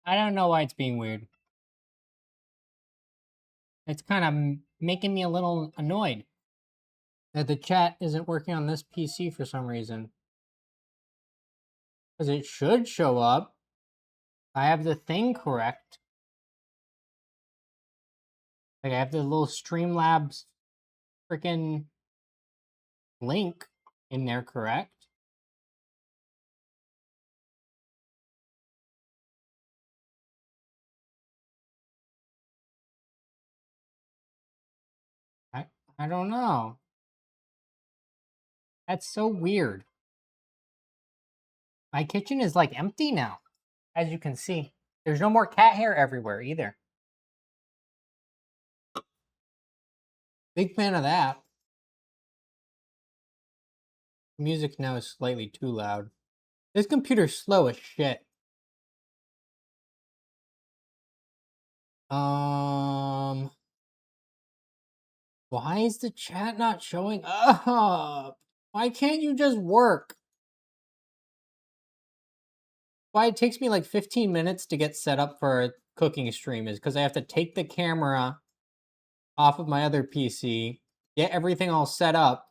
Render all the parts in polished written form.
I don't know why it's being weird. It's kind of making me a little annoyed that the chat isn't working on this PC for some reason. Because it should show up. I have the thing correct. Like, I have the little Streamlabs freaking link in there correct. I don't know. That's so weird. My kitchen is like empty now, as you can see. There's no more cat hair everywhere either. Big fan of that. Music now is slightly too loud. This computer's slow as shit. Why is the chat not showing up? Why can't you just work? Why it takes me like 15 minutes to get set up for a cooking stream is because I have to take the camera off of my other PC, get everything all set up,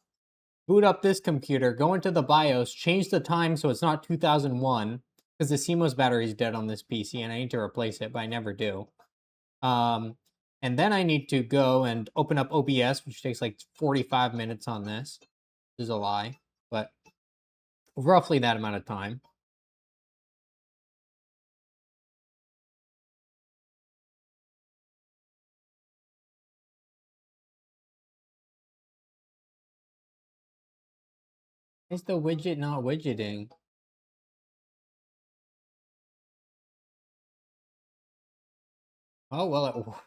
boot up this computer, go into the BIOS, change the time so it's not 2001, because the CMOS battery is dead on this PC and I need to replace it, but I never do. And then I need to go and open up OBS, which takes like 45 minutes on this. This is a lie, but roughly that amount of time. Is the widget not widgeting? Oh, well,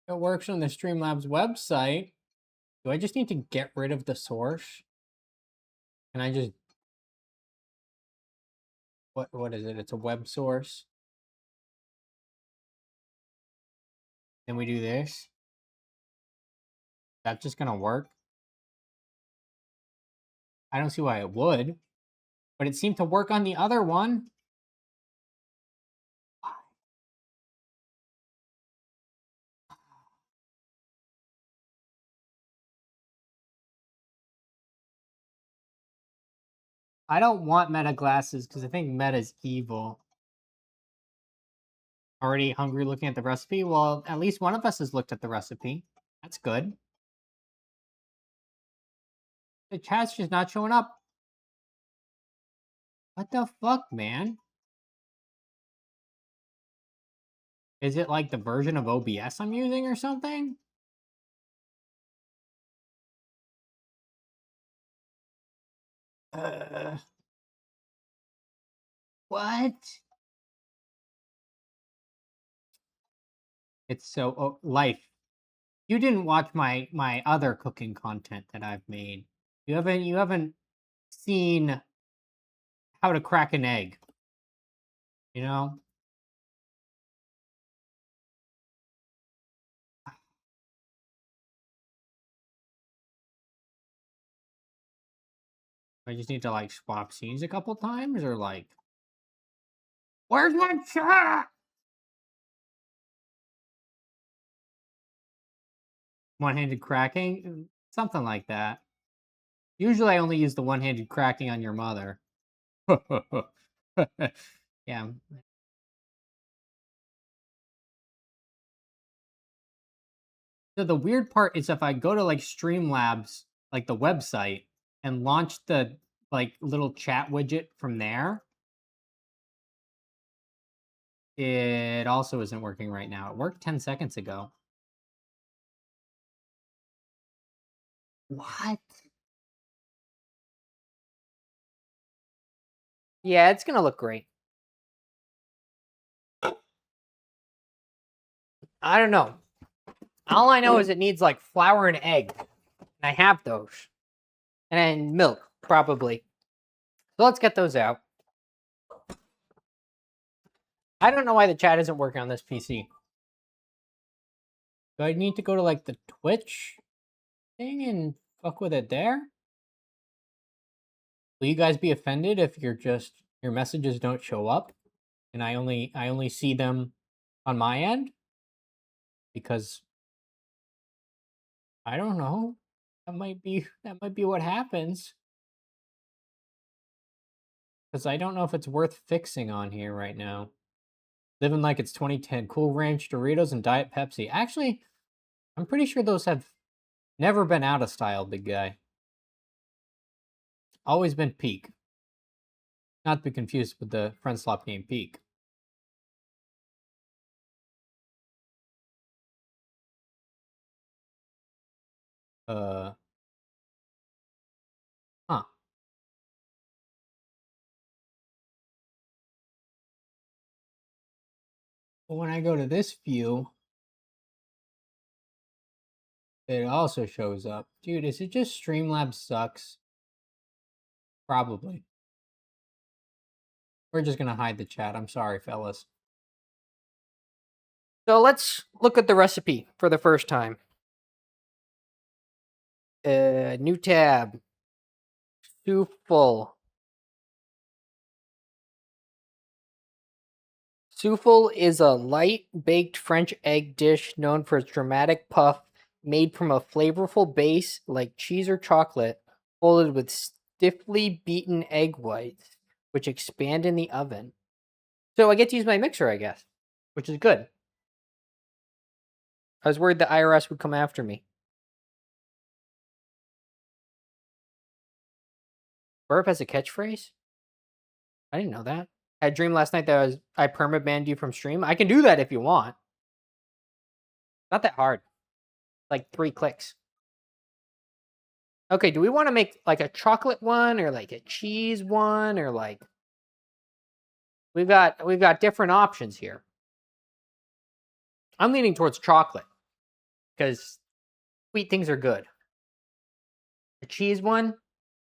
it works on the Streamlabs website. Do I just need to get rid of the source? Can I just... What is it? It's a web source. Then we do this. That's just gonna work? I don't see why it would. But it seemed to work on the other one. I don't want Meta glasses because I think Meta's evil. Already hungry looking at the recipe? Well, at least one of us has looked at the recipe. That's good. The chat's just not showing up. What the fuck, man? Is it like the version of OBS I'm using or something? What? It's so life. You didn't watch my other cooking content that I've made. You haven't seen how to crack an egg. You know? I just need to like swap scenes a couple times or like where's my chat? One-handed cracking? Something like that. Usually I only use the one-handed cracking on your mother. Yeah. So the weird part is if I go to like Streamlabs, like the website, and launch the like little chat widget from there, it also isn't working right now. It worked 10 seconds ago. What? Yeah, it's gonna look great. I don't know. All I know is it needs like flour and egg. And I have those. And milk, probably. So let's get those out. I don't know why the chat isn't working on this PC. Do I need to go to like the Twitch thing and fuck with it there? Will you guys be offended if your messages don't show up? and I only see them on my end because I don't know. That might be what happens. Because I don't know if it's worth fixing on here right now. Living like it's 2010. Cool Ranch Doritos and Diet Pepsi. Actually, I'm pretty sure those have never been out of style, big guy. Always been peak. Not to be confused with the friend slop game peak. Uh, huh. But when I go to this view, it also shows up. Dude, is it just Streamlabs sucks? Probably. We're just gonna hide the chat. I'm sorry, fellas. So let's look at the recipe for the first time. New tab. Souffle. Souffle is a light baked French egg dish known for its dramatic puff made from a flavorful base like cheese or chocolate, folded with stiffly beaten egg whites, which expand in the oven. So I get to use my mixer, I guess, which is good. I was worried the IRS would come after me. Burp has a catchphrase? I didn't know that. I had a dream last night that I permabanned you from stream. I can do that if you want. Not that hard. Like 3 clicks. Okay, do we want to make like a chocolate one or like a cheese one or like we've got different options here. I'm leaning towards chocolate because sweet things are good. A cheese one?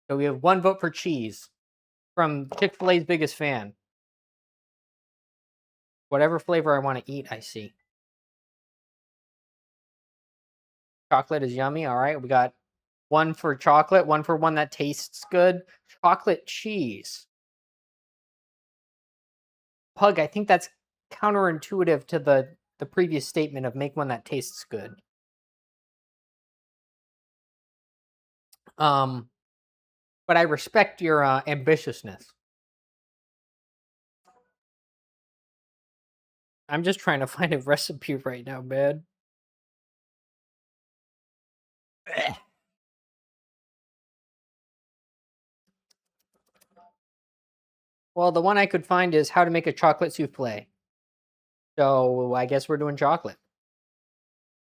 So we have 1 vote for cheese from Chick-fil-A's biggest fan. Whatever flavor I want to eat, I see. Chocolate is yummy. All right, we got 1 for chocolate, 1 for one that tastes good. Chocolate cheese. Pug, I think that's counterintuitive to the previous statement of make one that tastes good. But I respect your ambitiousness. I'm just trying to find a recipe right now, man. Well, the one I could find is how to make a chocolate souffle. So I guess we're doing chocolate.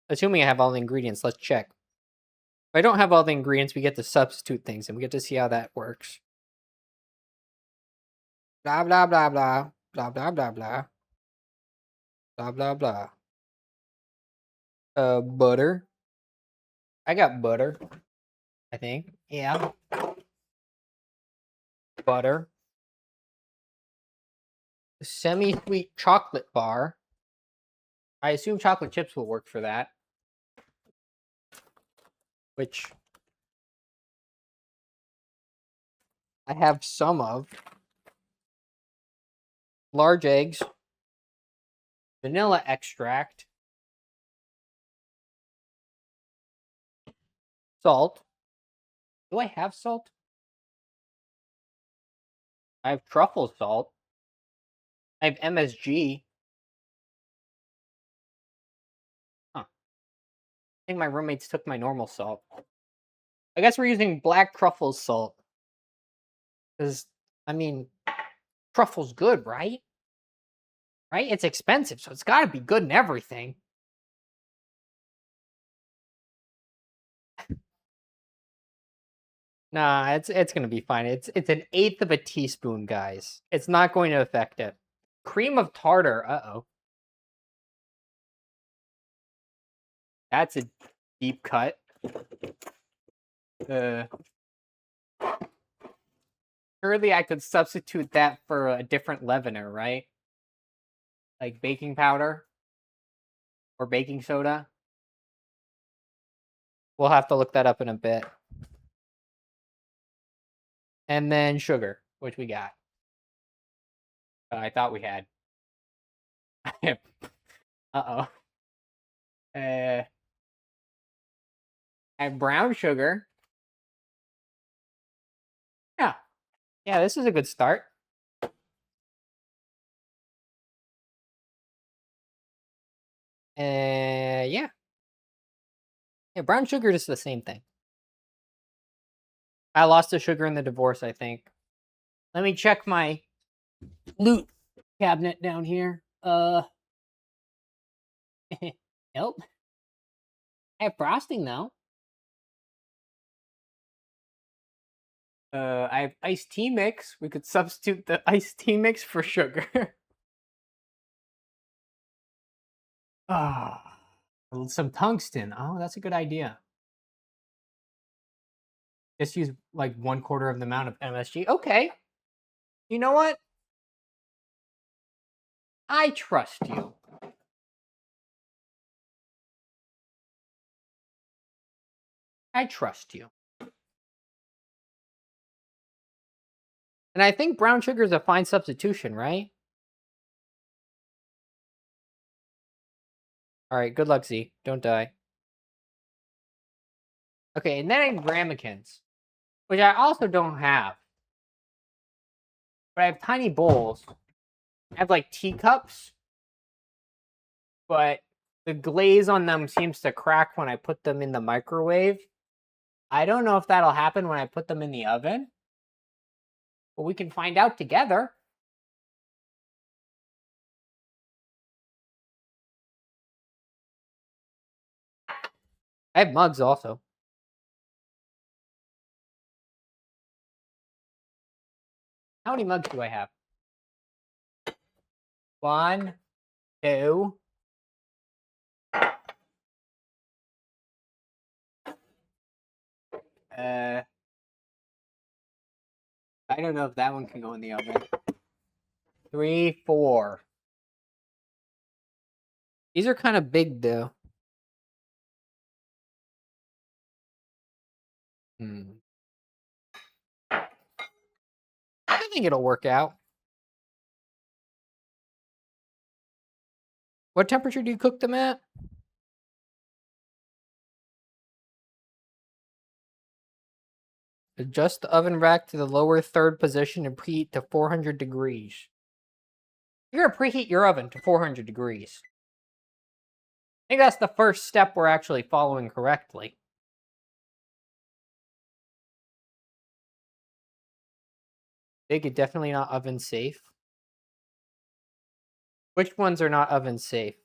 Assuming I have all the ingredients, let's check. If I don't have all the ingredients, we get to substitute things and we get to see how that works. Blah, blah, blah, blah. Blah, blah, blah, blah. Blah, blah, blah. Butter. I got butter, I think. Yeah. Butter. Semi-sweet chocolate bar. I assume chocolate chips will work for that. Which I have some of. Large eggs. Vanilla extract. Salt. Do I have salt? I have truffle salt. I have MSG. Huh. I think my roommates took my normal salt. I guess we're using black truffle salt. Because, I mean, truffle's good, right? Right? It's expensive, so it's gotta be good in everything. Nah, it's gonna be fine. It's an 1/8 of a teaspoon, guys. It's not going to affect it. Cream of tartar. Uh-oh. That's a deep cut. Surely I could substitute that for a different leavener, right? Like baking powder or baking soda. We'll have to look that up in a bit. And then sugar, which we got. I thought we had. Uh-oh. I have brown sugar. Yeah. Yeah, this is a good start. Yeah. Yeah, brown sugar is the same thing. I lost the sugar in the divorce, I think. Let me check my loot cabinet down here. Nope. I have frosting though. I have iced tea mix. We could substitute the iced tea mix for sugar. Ah, some tungsten. Oh, that's a good idea. Just use like 1/4 of the amount of MSG. Okay. You know what? I trust you. I trust you. And I think brown sugar is a fine substitution, right? All right, good luck, Z. Don't die. Okay, and then I have ramekins, which I also don't have. But I have tiny bowls. I have like teacups, but the glaze on them seems to crack when I put them in the microwave. I don't know if that'll happen when I put them in the oven, but we can find out together. I have mugs also. How many mugs do I have? 1, 2. I don't know if that one can go in the oven. 3, 4. These are kind of big though. I think it'll work out. What temperature do you cook them at? Adjust the oven rack to the lower third position and preheat to 400 degrees. You're gonna preheat your oven to 400 degrees. I think that's the first step we're actually following correctly. Big, definitely not oven safe. Which ones are not oven safe?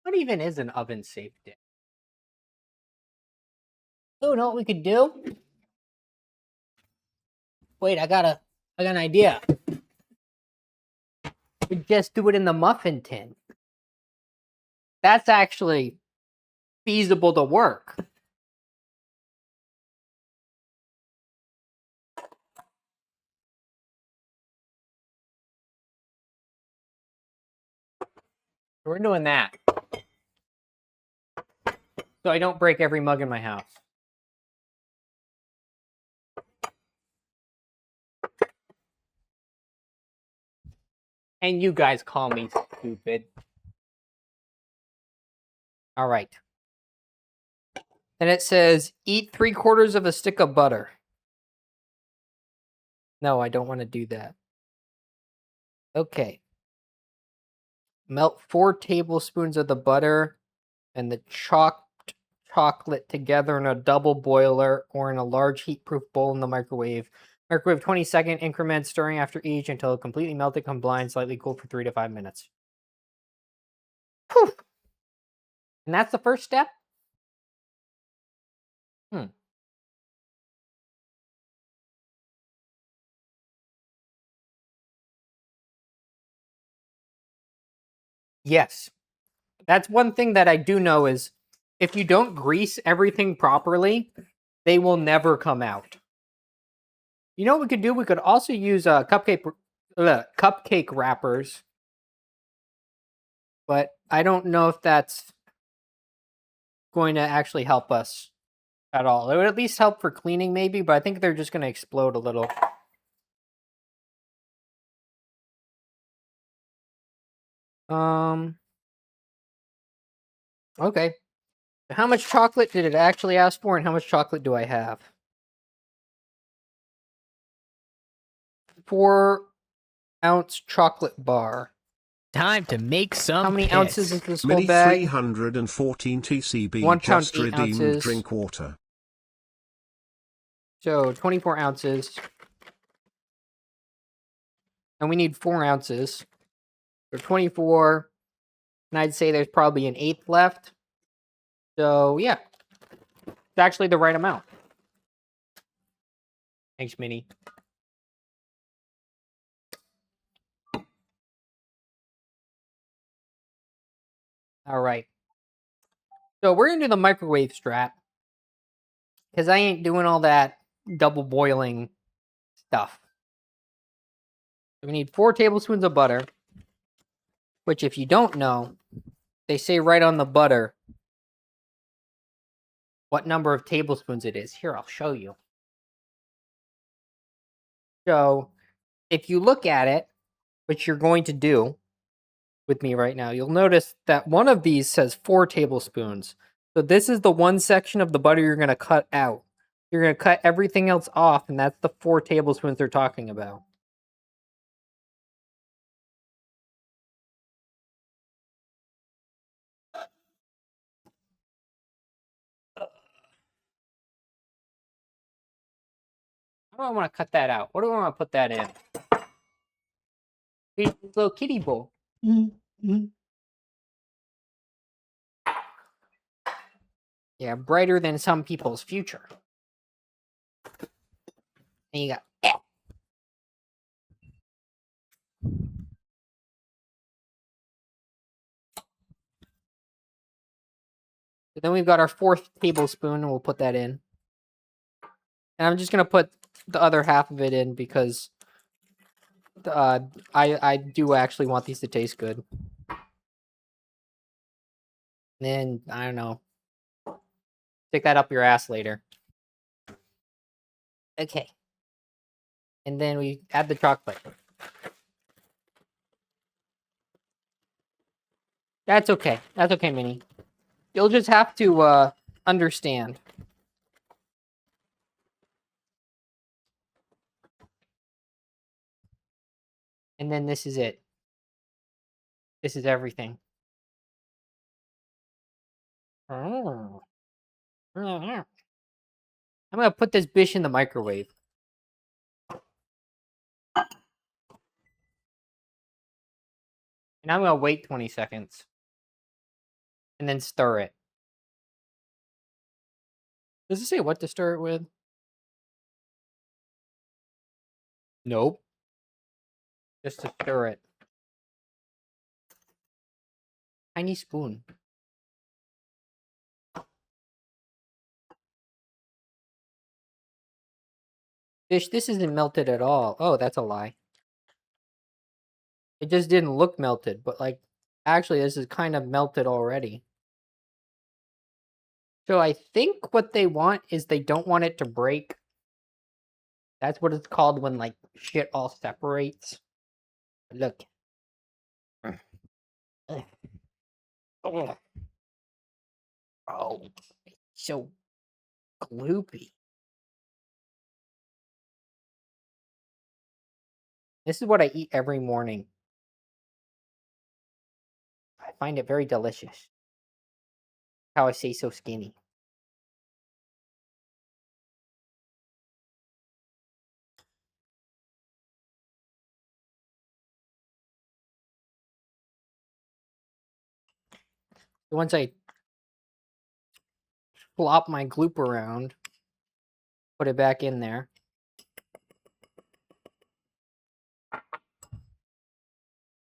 What even is an oven safe dish? Oh, you know what we could do? Wait, I got an idea. We just do it in the muffin tin. That's actually feasible to work. We're doing that. So I don't break every mug in my house. And you guys call me stupid. All right. And it says, eat 3/4 of a stick of butter. No, I don't want to do that. Okay. Melt 4 tablespoons of the butter and the chopped chocolate together in a double boiler or in a large heat-proof bowl in the microwave. Microwave 20-second increments, stirring after each until completely melted, combined, slightly cooled for 3 to 5 minutes. Whew. And that's the first step? Yes. That's one thing that I do know is if you don't grease everything properly, they will never come out. You know what we could do? We could also use cupcake wrappers but I don't know if that's going to actually help us at all. It would at least help for cleaning maybe, but I think they're just going to explode a little. Okay. How much chocolate did it actually ask for, and how much chocolate do I have? 4-ounce chocolate bar. Time to make some How many ounces is this whole Mini bag? 314 TCB 1 pound, just 8 redeemed ounces. drink water. So 24 ounces. And we need 4 ounces. So 24. And I'd say there's probably an eighth left. So yeah. It's actually the right amount. Thanks, Minnie. All right. So we're going to do the microwave strat. Because I ain't doing all that double boiling stuff. So we need 4 tablespoons of butter. Which, if you don't know, they say right on the butter what number of tablespoons it is. Here, I'll show you. So, if you look at it, which you're going to do with me right now, you'll notice that one of these says 4 tablespoons. So this is the one section of the butter you're going to cut out. You're going to cut everything else off, and that's the 4 tablespoons they're talking about. How do I want to cut that out? What do I want to put that in? This little kiddie bowl. Yeah, brighter than some people's future. And you got So then we've got our 4th tablespoon, and we'll put that in. And I'm just going to put the other half of it in because I do actually want these to taste good. And then, I don't know, stick that up your ass later. Okay. And then we add the chocolate. That's okay. That's okay, Minnie. You'll just have to understand. And then this is it. This is everything. Oh. I'm going to put this bish in the microwave. And I'm going to wait 20 seconds. And then stir it. Does it say what to stir it with? Nope. Just to stir it. Tiny spoon. Fish, this isn't melted at all. Oh, that's a lie. It just didn't look melted, but like, actually, this is kind of melted already. So I think what they want is they don't want it to break. That's what it's called when like shit all separates. Look. Oh, it's so gloopy. This is what I eat every morning. I find it very delicious. How I stay so skinny. Once I flop my gloop around, put it back in there.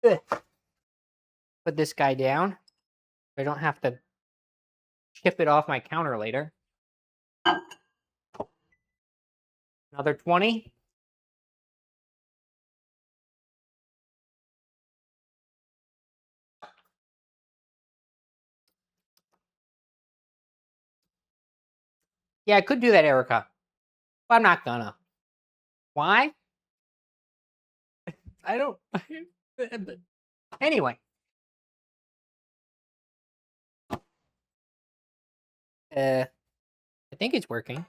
Put this guy down. I don't have to chip it off my counter later. Another 20. Yeah, I could do that, Erica. But I'm not gonna. Why? I don't. Anyway. I think it's working.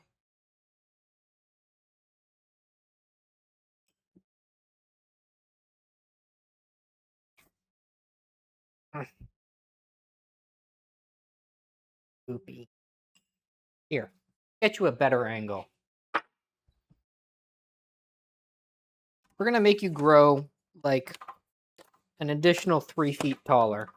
Goopy. Here, get you a better angle. We're gonna make you grow like an additional 3 feet taller.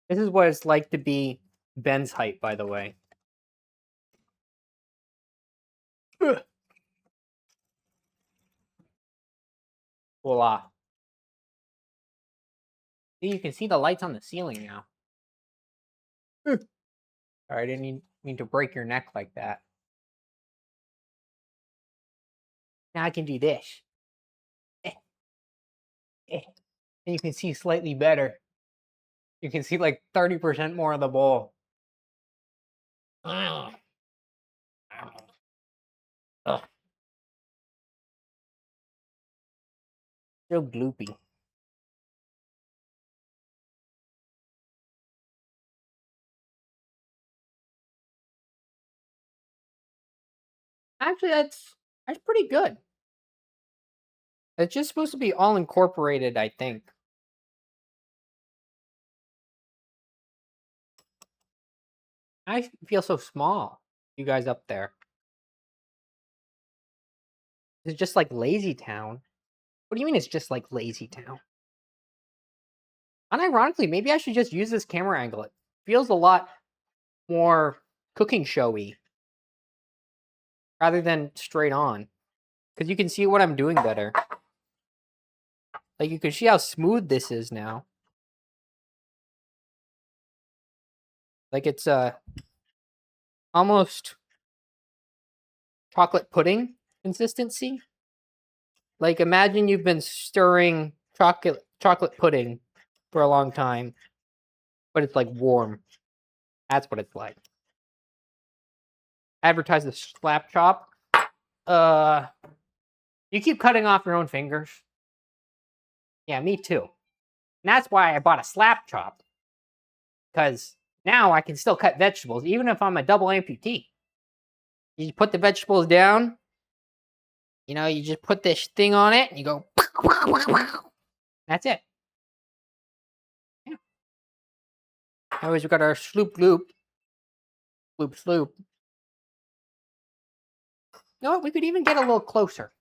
This is what it's like to be Ben's height, by the way. Ugh. Voila. See, you can see the lights on the ceiling now. Sorry, I didn't mean to break your neck like that. Now I can do this. And you can see slightly better. You can see like 30% more of the bowl. Ugh. So gloopy. Actually, that's pretty good. It's just supposed to be all incorporated, I think. I feel so small. You guys up there. It's just like Lazy Town. What do you mean it's just like Lazy Town? Unironically, maybe I should just use this camera angle. It feels a lot more cooking showy rather than straight on. Because you can see what I'm doing better. Like, you can see how smooth this is now. Like, it's almost chocolate pudding consistency. Like, imagine you've been stirring chocolate pudding for a long time, but it's like warm. That's what it's like. Advertise the slap chop. You keep cutting off your own fingers. Yeah, me too. And that's why I bought a slap chop. Because now I can still cut vegetables, even if I'm a double amputee. You put the vegetables down. You know, you just put this thing on it, and you go. That's it. Yeah. Anyways, we got our sloop loop. Sloop. You know what? We could even get a little closer.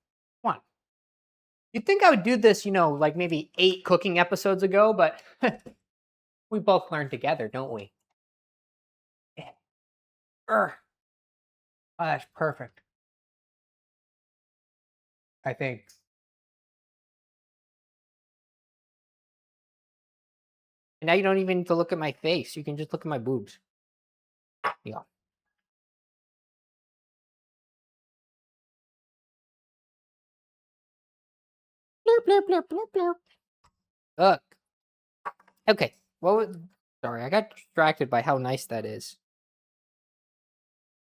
Come on. You'd think I would do this, you know, like maybe 8 cooking episodes ago, but we both learned together, don't we? Oh, that's perfect. I think. And now you don't even need to look at my face. You can just look at my boobs. Yeah. Blurp, blurp, blurp, blurp, blurp. Look. Okay. What was... Sorry, I got distracted by how nice that is.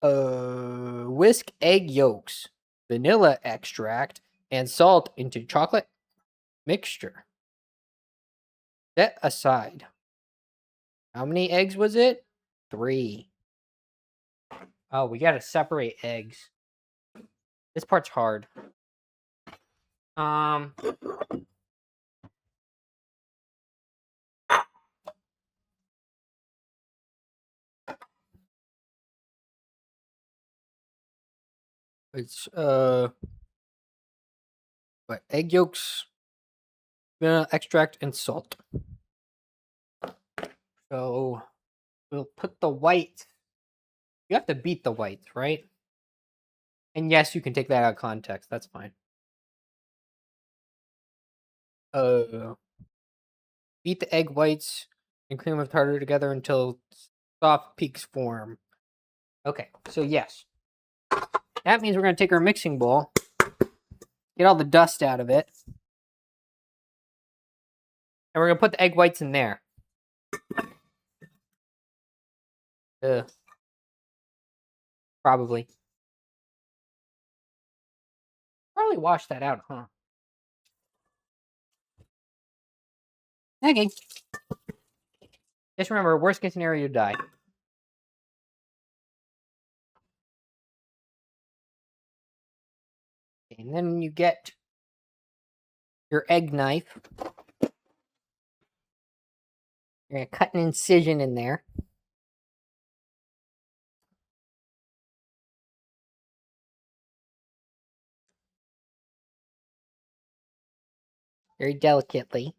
Whisk egg yolks, vanilla extract, and salt into chocolate mixture. Set aside. How many eggs was it? 3. Oh, we gotta separate eggs. This part's hard. It's what, egg yolks, vanilla extract, and salt. So we'll put the white. You have to beat the whites, right? And yes, you can take that out of context. That's fine. Beat the egg whites and cream of tartar together until soft peaks form. Okay, so yes. That means we're going to take our mixing bowl, get all the dust out of it, and we're going to put the egg whites in there. Probably. Probably wash that out, huh? Okay. Just remember, worst case scenario, you die. And then you get your egg knife. You're going to cut an incision in there. Very delicately.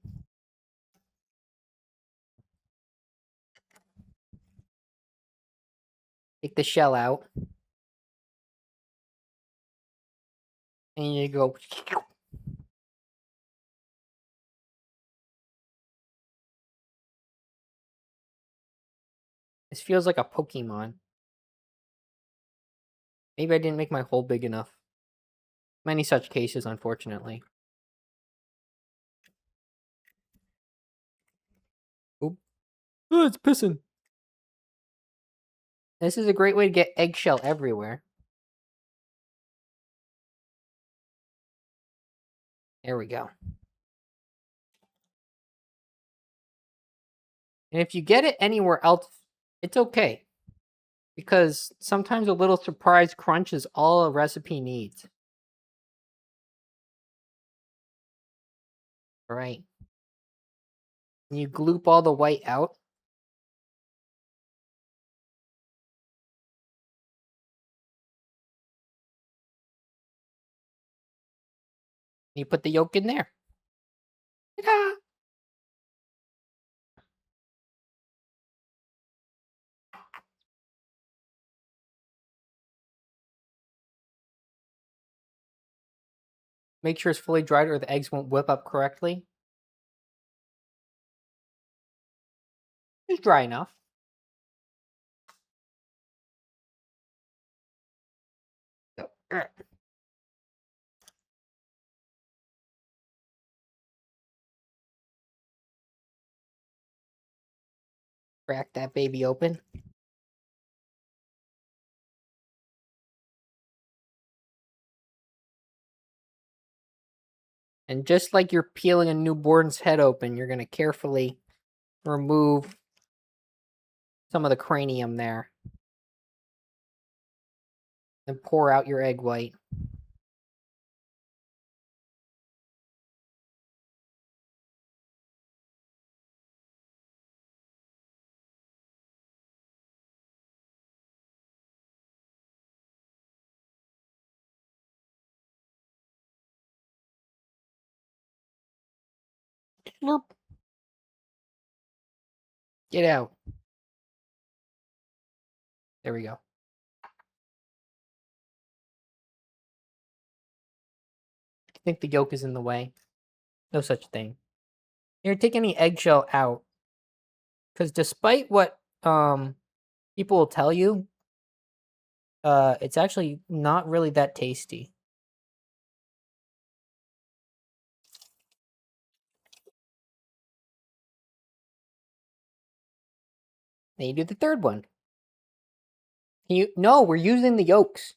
Take the shell out. And you go. This feels like a Pokemon. Maybe I didn't make my hole big enough. Many such cases, unfortunately. Oop. Oh, it's pissing. This is a great way to get eggshell everywhere. There we go. And if you get it anywhere else, it's okay. Because sometimes a little surprise crunch is all a recipe needs. All right. And you gloop all the white out. You put the yolk in there. Ta-da! Make sure it's fully dried or the eggs won't whip up correctly. It's dry enough. Crack that baby open. And just like you're peeling a newborn's head open, you're going to carefully remove some of the cranium there. And pour out your egg white. Slurp. Get out. There we go. I think the yolk is in the way. No such thing. Here, take any eggshell out. Because despite what people will tell you, it's actually not really that tasty. Then you do the third one. No, we're using the yolks.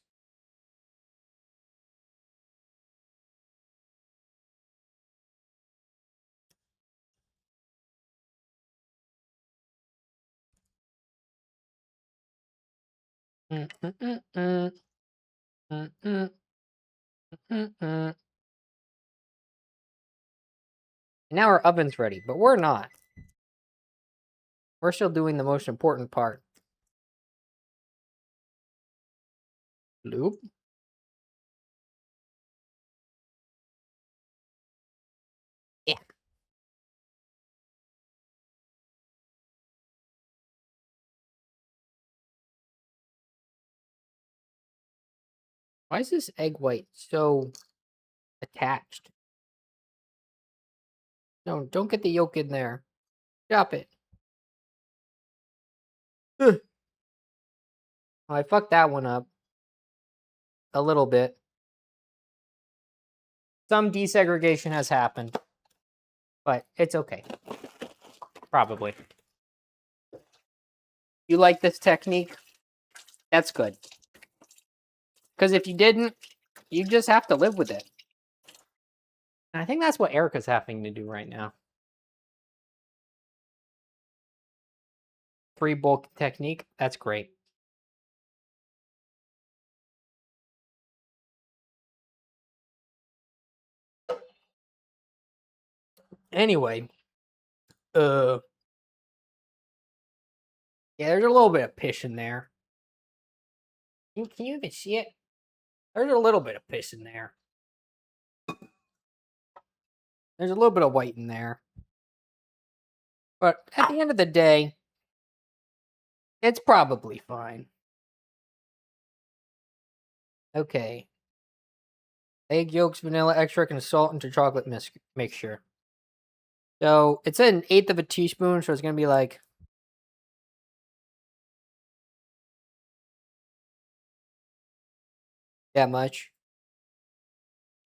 Now our oven's ready, but we're not. We're still doing the most important part. Loop. Yeah. Why is this egg white so attached? No, don't get the yolk in there. Stop it. Ugh. I fucked that one up. A little bit. Some desegregation has happened. But it's okay. Probably. You like this technique? That's good. Because if you didn't, you just have to live with it. And I think that's what Erica's having to do right now. Free bulk technique. That's great. Anyway, yeah, there's a little bit of piss in there. Can you even see it? There's a little bit of piss in there. There's a little bit of white in there. But at the end of the day, it's probably fine. Okay. Egg yolks, vanilla extract, and salt into chocolate mixture. So it's an eighth of a teaspoon, so it's going to be like that much.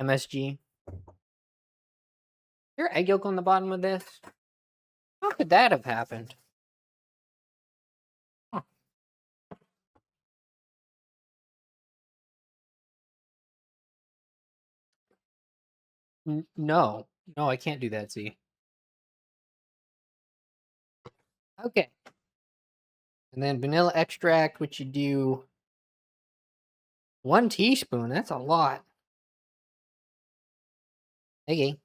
MSG. Is there egg yolk on the bottom of this? How could that have happened? Huh. No. No, I can't do that, see. Okay. And then vanilla extract, which you do 1 teaspoon. That's a lot. Okay.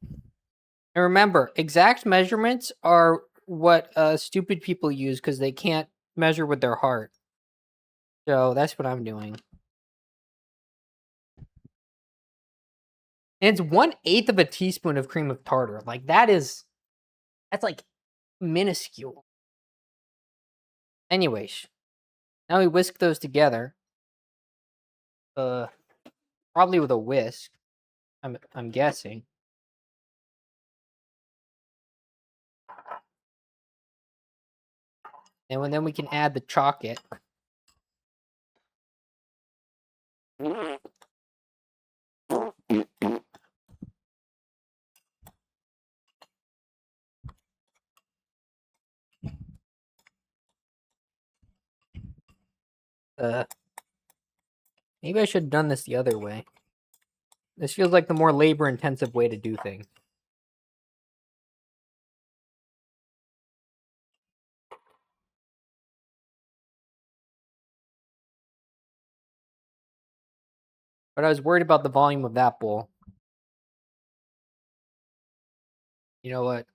And remember, exact measurements are what stupid people use because they can't measure with their heart. So that's what I'm doing. And it's 1/8 of a teaspoon of cream of tartar. Like that's like minuscule. Anyways, now we whisk those together. Probably with a whisk. I'm guessing. And then we can add the chocolate. Maybe I should have done this the other way. This feels like the more labor-intensive way to do things. But I was worried about the volume of that bowl. You know what?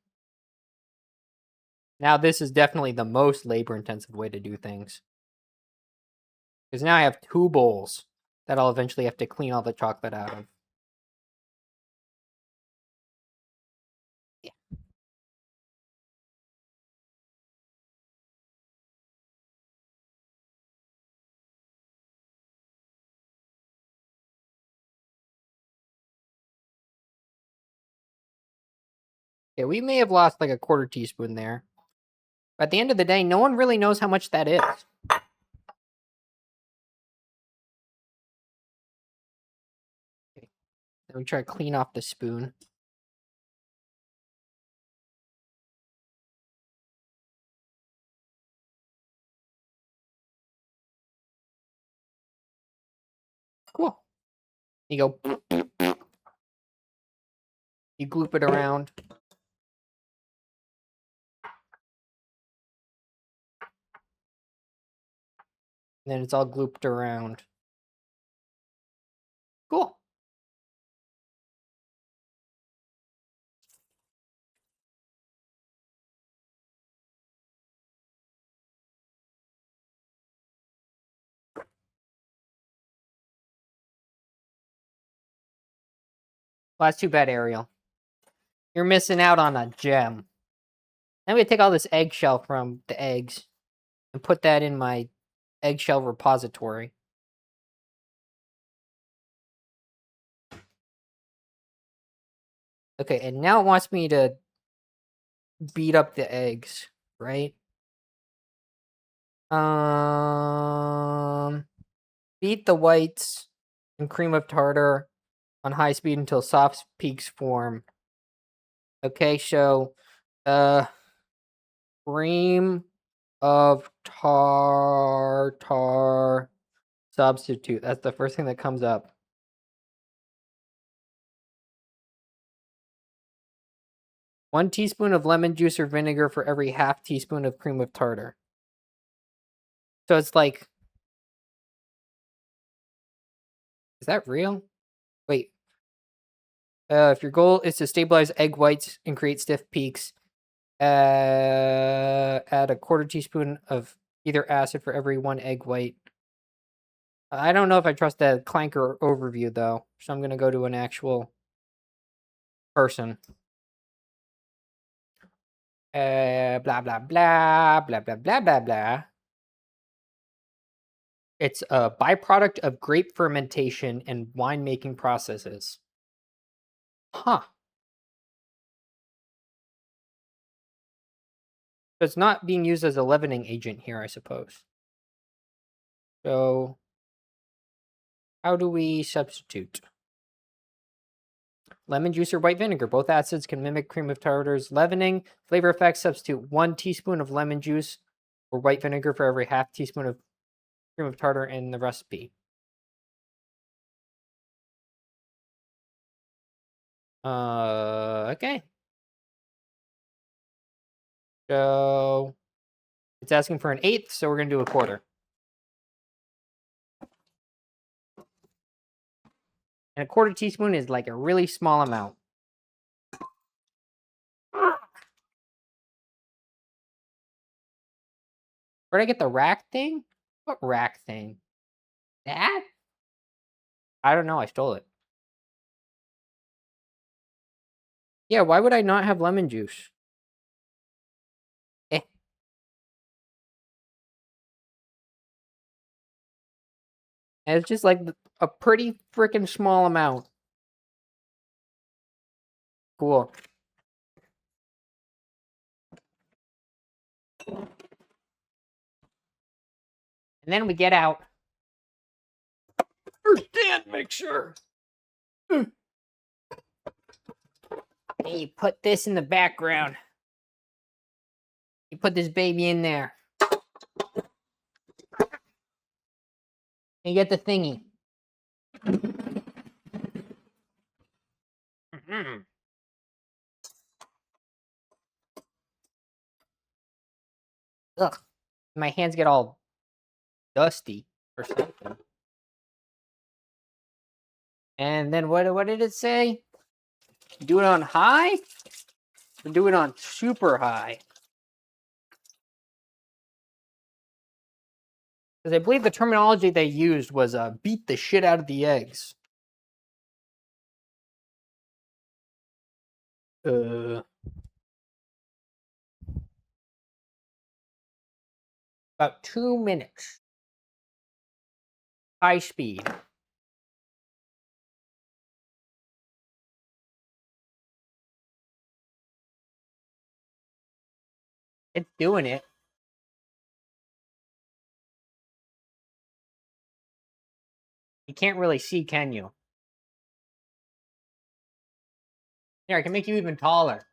Now this is definitely the most labor-intensive way to do things. Because now I have 2 bowls that I'll eventually have to clean all the chocolate out of. Yeah. Okay, we may have lost like a 1/4 teaspoon there. But at the end of the day, no one really knows how much that is. Okay. Then we try to clean off the spoon. Cool. You go. You gloop it around. And then it's all glooped around. Cool. Well, that's too bad, Ariel. You're missing out on a gem. I'm going to take all this eggshell from the eggs and put that in my eggshell repository. Okay, and now it wants me to beat up the eggs, right? Beat the whites and cream of tartar on high speed until soft peaks form. Okay, so cream of tartar substitute. That's the first thing that comes up. One teaspoon of lemon juice or vinegar for every half teaspoon of cream of tartar. So it's like, is that real? Wait. If your goal is to stabilize egg whites and create stiff peaks, add a quarter teaspoon of either acid for every one egg white. I don't know if I trust that clanker overview though, so I'm gonna go to an actual person. Blah blah blah blah blah blah blah blah. It's a byproduct of grape fermentation and winemaking processes. Huh. So it's not being used as a leavening agent here, I suppose. So how do we substitute? Lemon juice or white vinegar. Both acids can mimic cream of tartar's leavening. Flavor effects, substitute 1 teaspoon of lemon juice or white vinegar for every half teaspoon of cream of tartar in the recipe. Okay. So it's asking for an eighth, so we're gonna do a quarter. And a quarter teaspoon is like a really small amount. Where'd I get the rack thing? What rack thing? That? I don't know, I stole it. Yeah, why would I not have lemon juice? Eh. And it's just like a pretty freaking small amount. Cool. And then we get out our stand mixer. Hey, put this in the background. You put this baby in there. And you get the thingy. Mm-hmm. Ugh. My hands get all dusty or something. And then what did it say? Do it on high? Or do it on super high? Because I believe the terminology they used was beat the shit out of the eggs. About 2 minutes. High speed. It's doing it. You can't really see, can you? Here, I can make you even taller.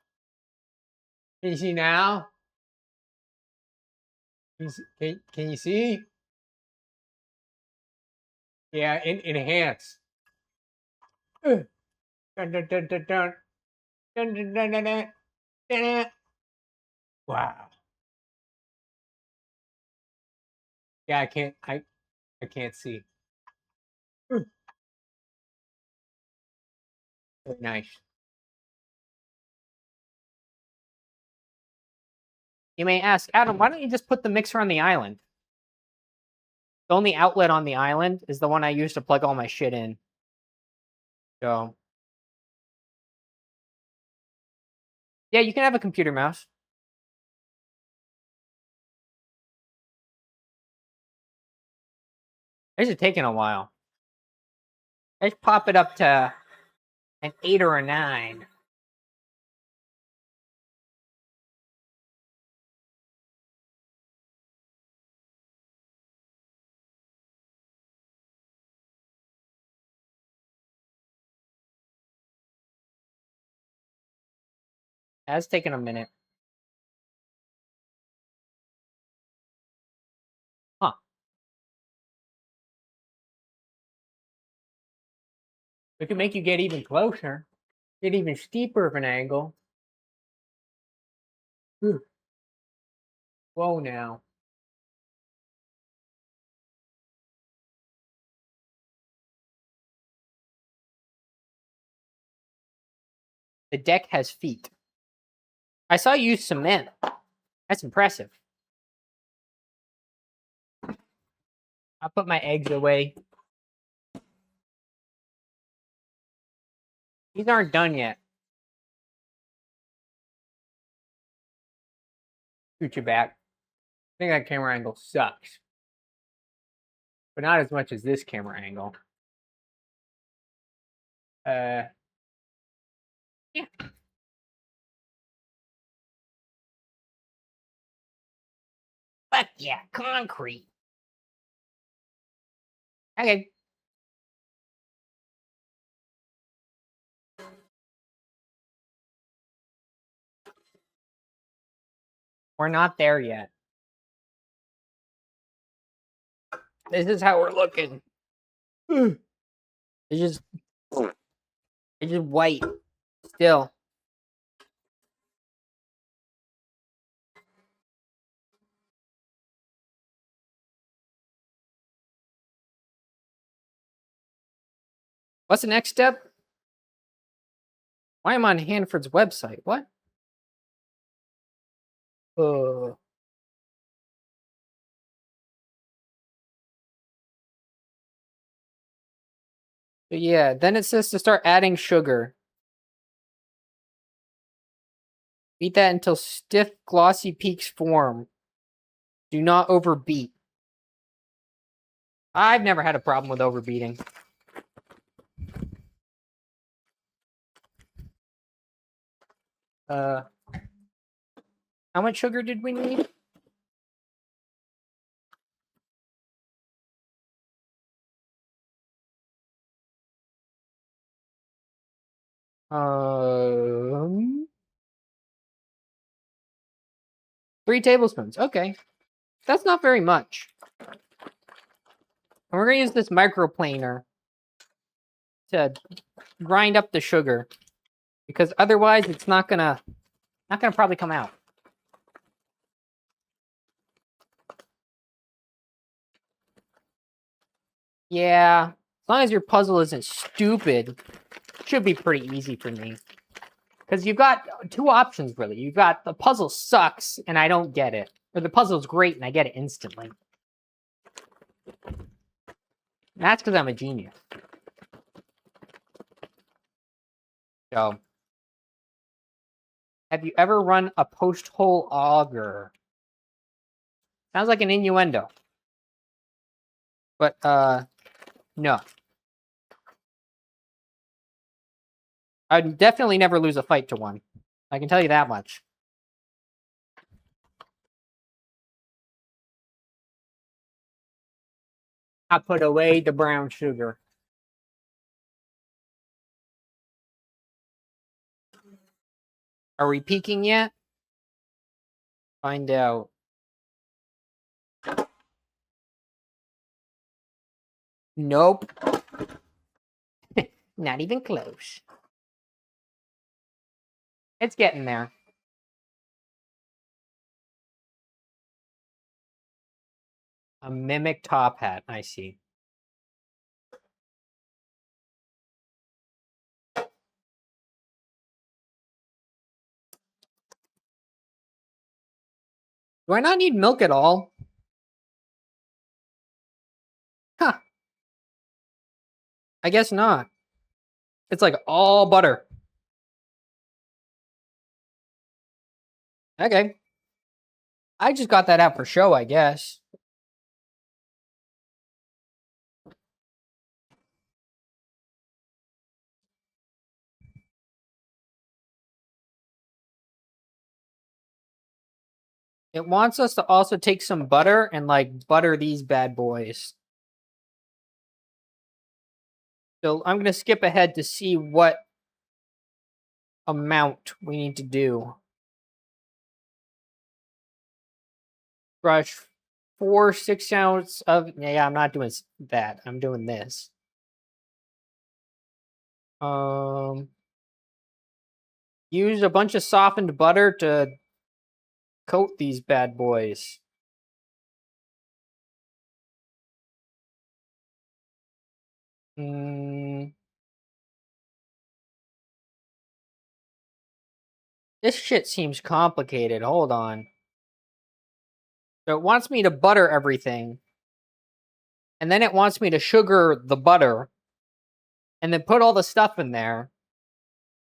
Can you see now? Can you see? Yeah, enhance. Dun, dun, dun, dun, dun. Dun, dun, dun, dun, dun, dun, dun. Wow. Yeah, I can't see. Very nice. You may ask, Adam, why don't you just put the mixer on the island? The only outlet on the island is the one I use to plug all my shit in. So, yeah, you can have a computer mouse. This is taking a while. Let's pop it up to an 8 or a 9. That's taking a minute. We can make you get even closer. Get even steeper of an angle. Whoa now. The deck has feet. I saw you use cement. That's impressive. I'll put my eggs away. These aren't done yet. Shoot you back. I think that camera angle sucks. But not as much as this camera angle. Yeah. Fuck yeah, concrete. Okay. We're not there yet. This is how we're looking. It's just white still. What's the next step? Why am I on Hanford's website? What? So yeah, then it says to start adding sugar. Beat that until stiff, glossy peaks form. Do not overbeat. I've never had a problem with overbeating. How much sugar did we need? Um, 3 tablespoons. Okay. That's not very much. And we're going to use this microplaner to grind up the sugar, because otherwise it's not gonna probably come out. Yeah, as long as your puzzle isn't stupid, it should be pretty easy for me. Because you've got 2 options, really. You've got the puzzle sucks and I don't get it, or the puzzle's great and I get it instantly. And that's because I'm a genius. So, have you ever run a post-hole auger? Sounds like an innuendo. But, no. I'd definitely never lose a fight to one. I can tell you that much. I put away the brown sugar. Are we peaking yet? Find out. Nope. Not even close. It's getting there. A mimic top hat, I see. Do I not need milk at all? Huh. I guess not. It's like all butter. Okay. I just got that out for show, I guess. It wants us to also take some butter and like butter these bad boys. So I'm going to skip ahead to see what amount we need to do. Brush 4 6 ounce of, yeah, I'm not doing that. I'm doing this. Use a bunch of softened butter to coat these bad boys. This shit seems complicated. Hold on. So it wants me to butter everything. And then it wants me to sugar the butter. And then put all the stuff in there.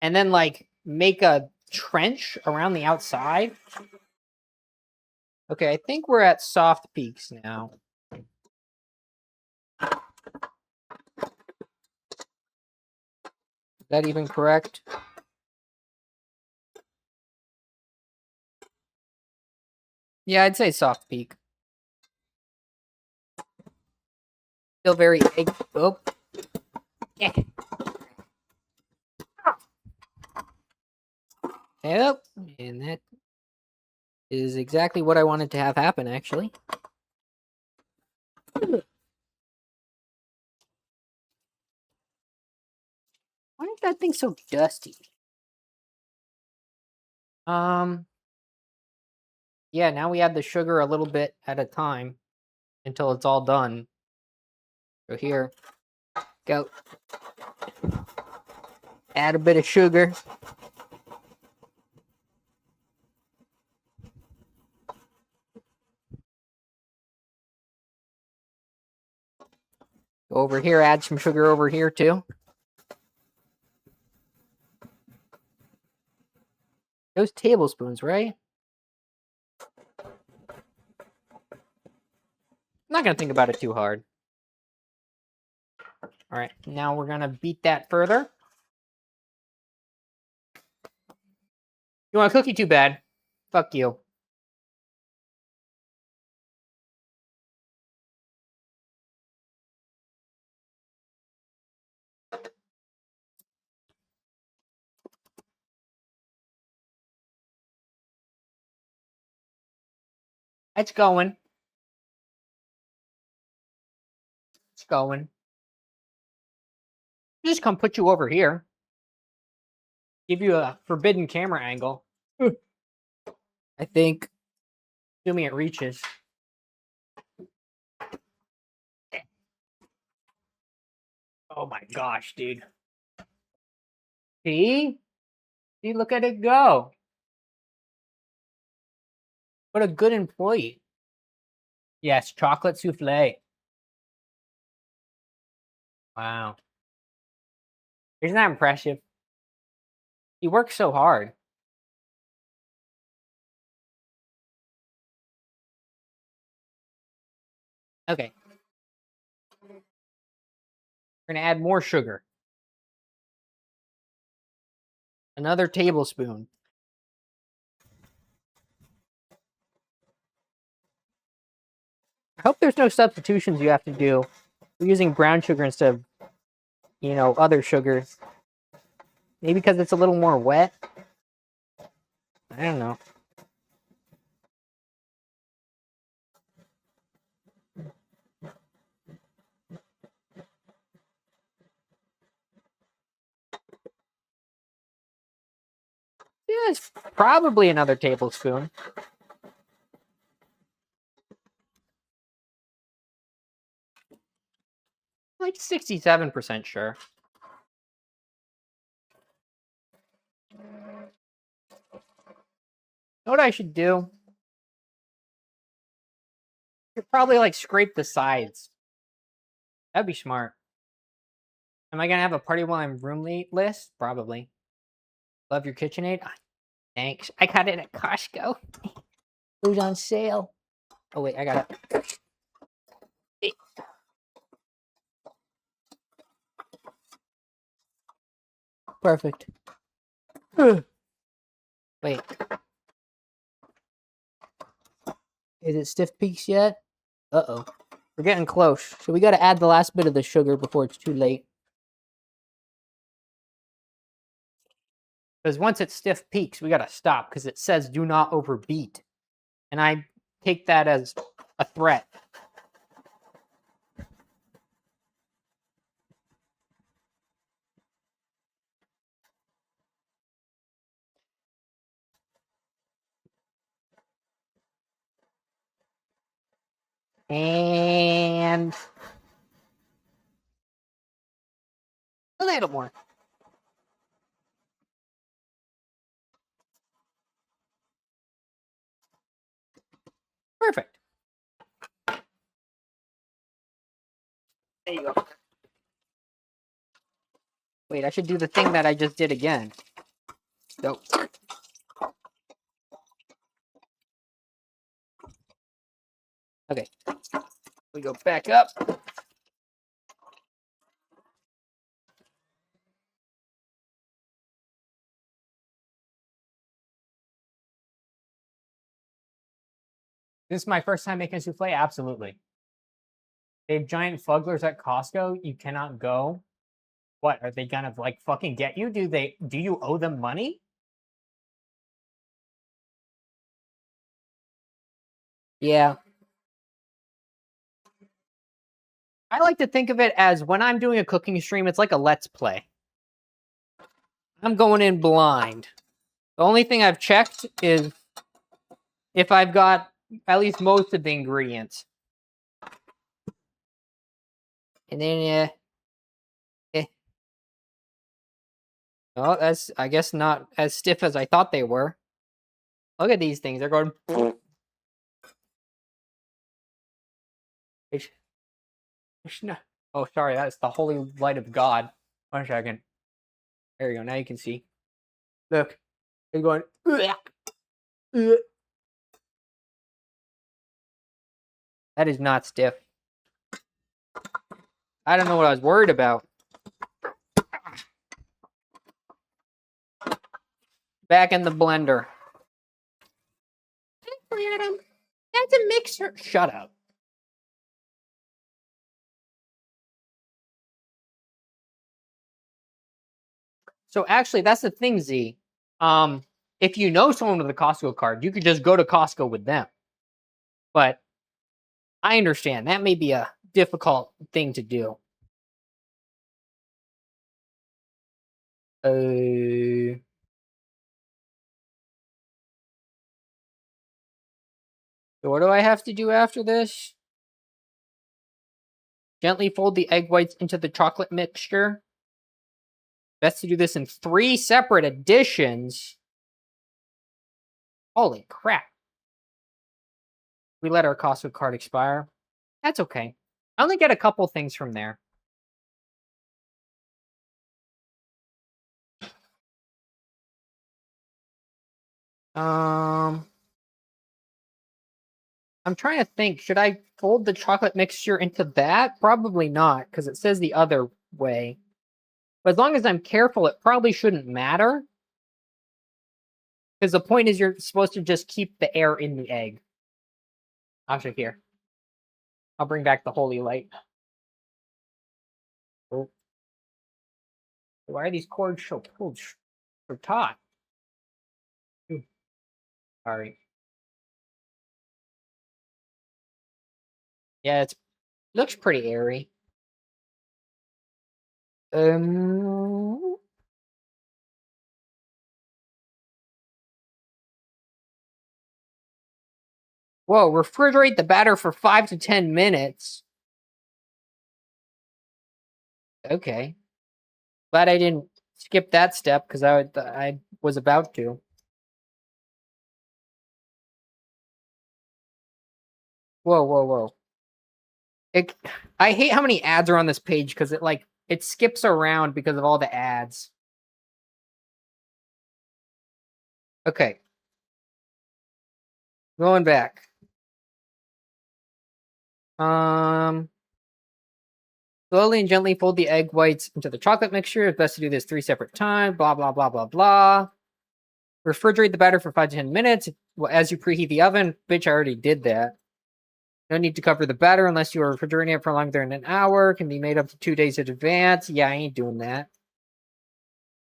And then, like, make a trench around the outside. Okay, I think we're at soft peaks now. Is that even correct? Yeah, I'd say soft peak. Still very egg. Oh. Yeah. Yep. And that is exactly what I wanted to have happen, actually. Why is that thing so dusty? Yeah, now we add the sugar a little bit at a time until it's all done. So here, go. Add a bit of sugar. Go over here, add some sugar over here too. Those tablespoons, right? I'm not gonna think about it too hard. All right, now we're gonna beat that further. You want a cookie? Too bad. Fuck you. It's going. It's going. Just come put you over here. Give you a forbidden camera angle. I think. Assuming it reaches. Oh my gosh, dude. See? See, look at it go. What a good employee. Yes, chocolate souffle. Wow. Isn't that impressive? He works so hard. Okay. We're going to add more sugar. Another tablespoon. I hope there's no substitutions you have to do. We're using brown sugar instead of, you know, other sugars. Maybe because it's a little more wet. I don't know. Yeah, it's probably another tablespoon. Like 67% sure. Know what I should do? Should probably like scrape the sides. That'd be smart. Am I gonna have a party while I'm roommateless? Probably. Love your KitchenAid. Thanks. I got it at Costco. It was on sale. Oh wait, I got it. Perfect. Wait. Is it stiff peaks yet? Uh-oh. We're getting close. So we got to add the last bit of the sugar before it's too late. Because once it stiff peaks, we got to stop because it says do not overbeat. And I take that as a threat. And a little more. Perfect. There you go. Wait, I should do the thing that I just did again. Nope. Okay. We go back up. This is my first time making a souffle? Absolutely. They have giant fugglers at Costco. You cannot go. What, are they gonna like fucking get you? Do you owe them money? Yeah. I like to think of it as when I'm doing a cooking stream, it's like a let's play. I'm going in blind. The only thing I've checked is if I've got at least most of the ingredients. And then, oh, that's, I guess, not as stiff as I thought they were. Look at these things. They're going... Oh, sorry. That's the holy light of God. 1 second. There you go. Now you can see. Look. They're going... That is not stiff. I don't know what I was worried about. Back in the blender. That's a mixer. Shut up. So actually, that's the thing, Z. If you know someone with a Costco card, you could just go to Costco with them. But I understand that may be a difficult thing to do. So what do I have to do after this? Gently fold the egg whites into the chocolate mixture. Best to do this in 3 separate additions. Holy crap. We let our Costco card expire. That's okay. I only get a couple things from there. I'm trying to think. Should I fold the chocolate mixture into that? Probably not, because it says the other way. But as long as I'm careful, it probably shouldn't matter. Because the point is you're supposed to just keep the air in the egg. Actually, here. I'll bring back the holy light. Oh. Why are these cords so pulled so taut? Sorry. Yeah, it looks pretty airy. Whoa, refrigerate the batter for 5 to 10 minutes. Okay. Glad I didn't skip that step because I was about to. Whoa. I hate how many ads are on this page because it skips around because of all the ads. Okay. Going back. Slowly and gently fold the egg whites into the chocolate mixture. It's best to do this 3 separate times. Blah, blah, blah, blah, blah. Refrigerate the batter for 5 to 10 minutes. Well, as you preheat the oven. Bitch, I already did that. No need to cover the batter unless you are refrigerating it for longer than an hour. Can be made up to 2 days in advance. Yeah, I ain't doing that.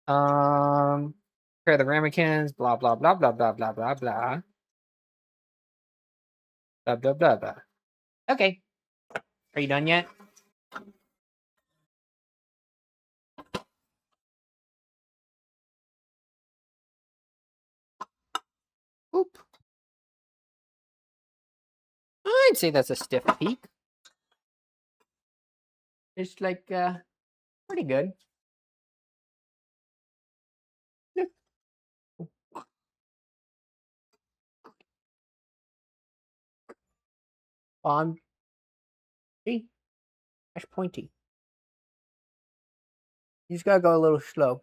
Prepare the ramekins. Blah, blah, blah, blah, blah, blah, blah, blah. Blah, blah, blah, blah. Okay. Are you done yet? Oop. I'd say that's a stiff peak. It's like pretty good. See, that's pointy. You just gotta go a little slow.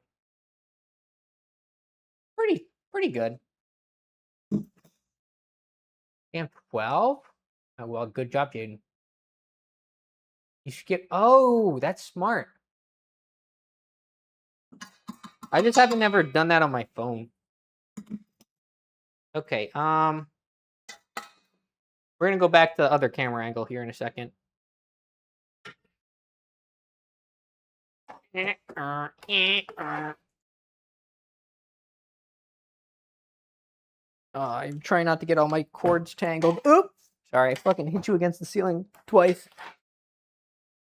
Pretty good. Damn, 12? Oh, well, good job, Jaden. You skip. Oh, that's smart. I just haven't never done that on my phone. Okay, we're gonna go back to the other camera angle here in a second. I'm trying not to get all my cords tangled. Oops! Sorry, I fucking hit you against the ceiling twice.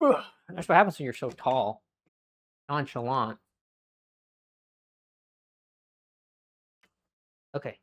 That's what happens when you're so tall. Nonchalant. Okay.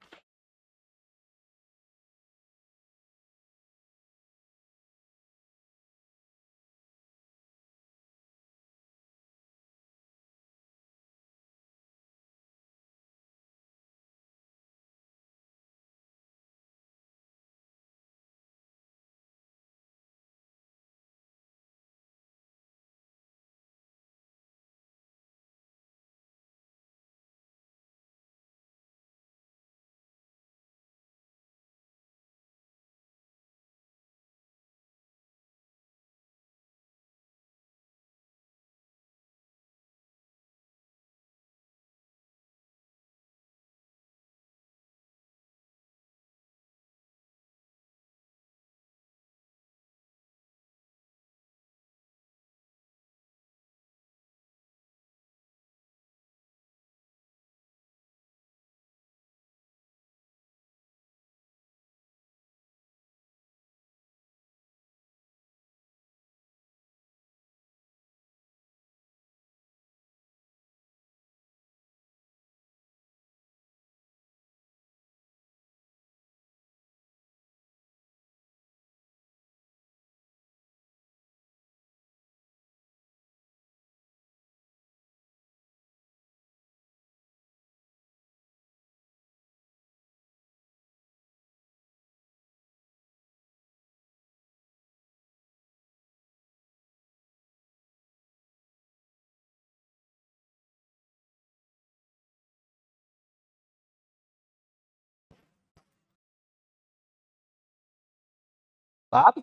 Bob?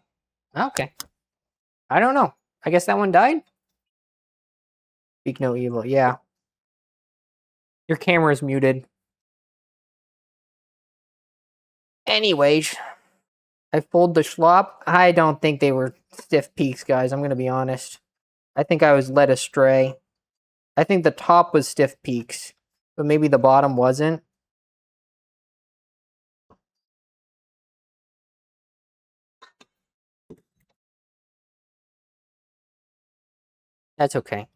Okay. I don't know. I guess that one died? Speak no evil. Yeah. Your camera's muted. Anyways, I fold the schlop. I don't think they were stiff peaks, guys. I'm going to be honest. I think I was led astray. I think the top was stiff peaks, but maybe the bottom wasn't. That's okay.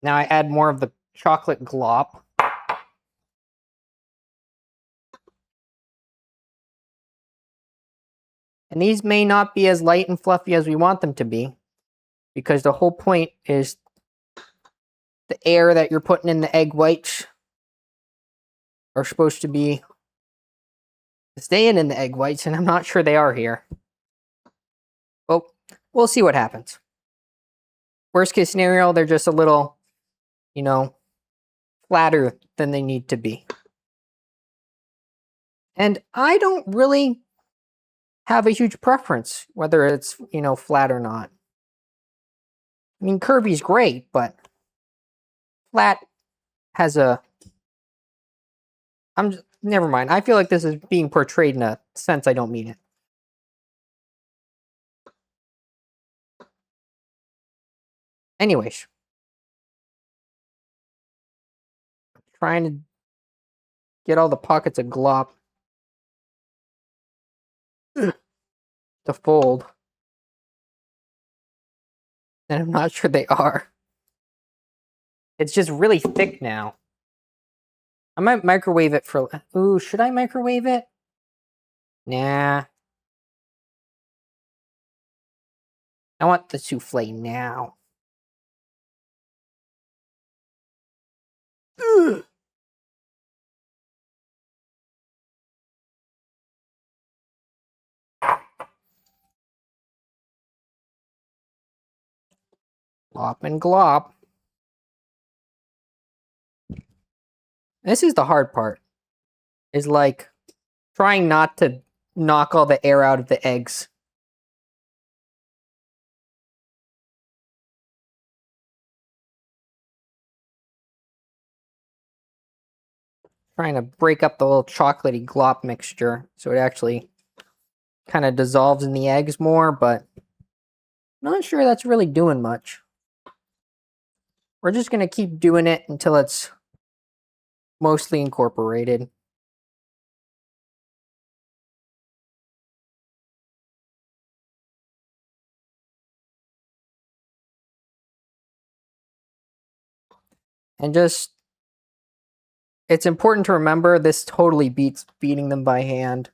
Now I add more of the chocolate glop. And these may not be as light and fluffy as we want them to be, because the whole point is the air that you're putting in the egg whites are supposed to be staying in the egg whites, and I'm not sure they are here. Well, we'll see what happens. Worst case scenario, they're just a little, you know, flatter than they need to be. And I don't really have a huge preference whether it's, you know, flat or not. I mean, curvy's great, but flat has a... never mind. I feel like this is being portrayed in a sense I don't mean it. Anyways. Trying to get all the pockets of glop to fold. And I'm not sure they are. It's just really thick now. I might microwave it for... Ooh, should I microwave it? Nah. I want the souffle now. Ugh. Glop and glop. This is the hard part. Is like trying not to knock all the air out of the eggs. Trying to break up the little chocolatey glop mixture so it actually kind of dissolves in the eggs more, but not sure that's really doing much. We're just going to keep doing it until it's mostly incorporated. And just, it's important to remember this totally beats beating them by hand.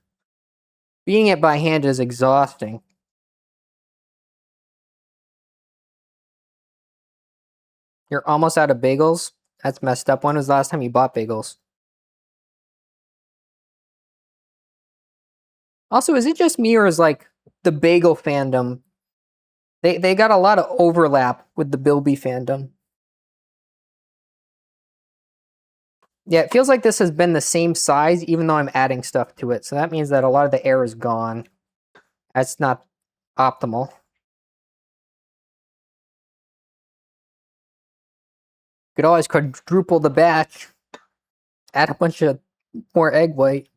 Beating it by hand is exhausting. You're almost out of bagels? That's messed up. When was the last time you bought bagels? Also, is it just me or is like the bagel fandom, they got a lot of overlap with the Billbee fandom. Yeah, it feels like this has been the same size even though I'm adding stuff to it. So that means that a lot of the air is gone. That's not optimal. Could always quadruple the batch. Add a bunch of more egg white.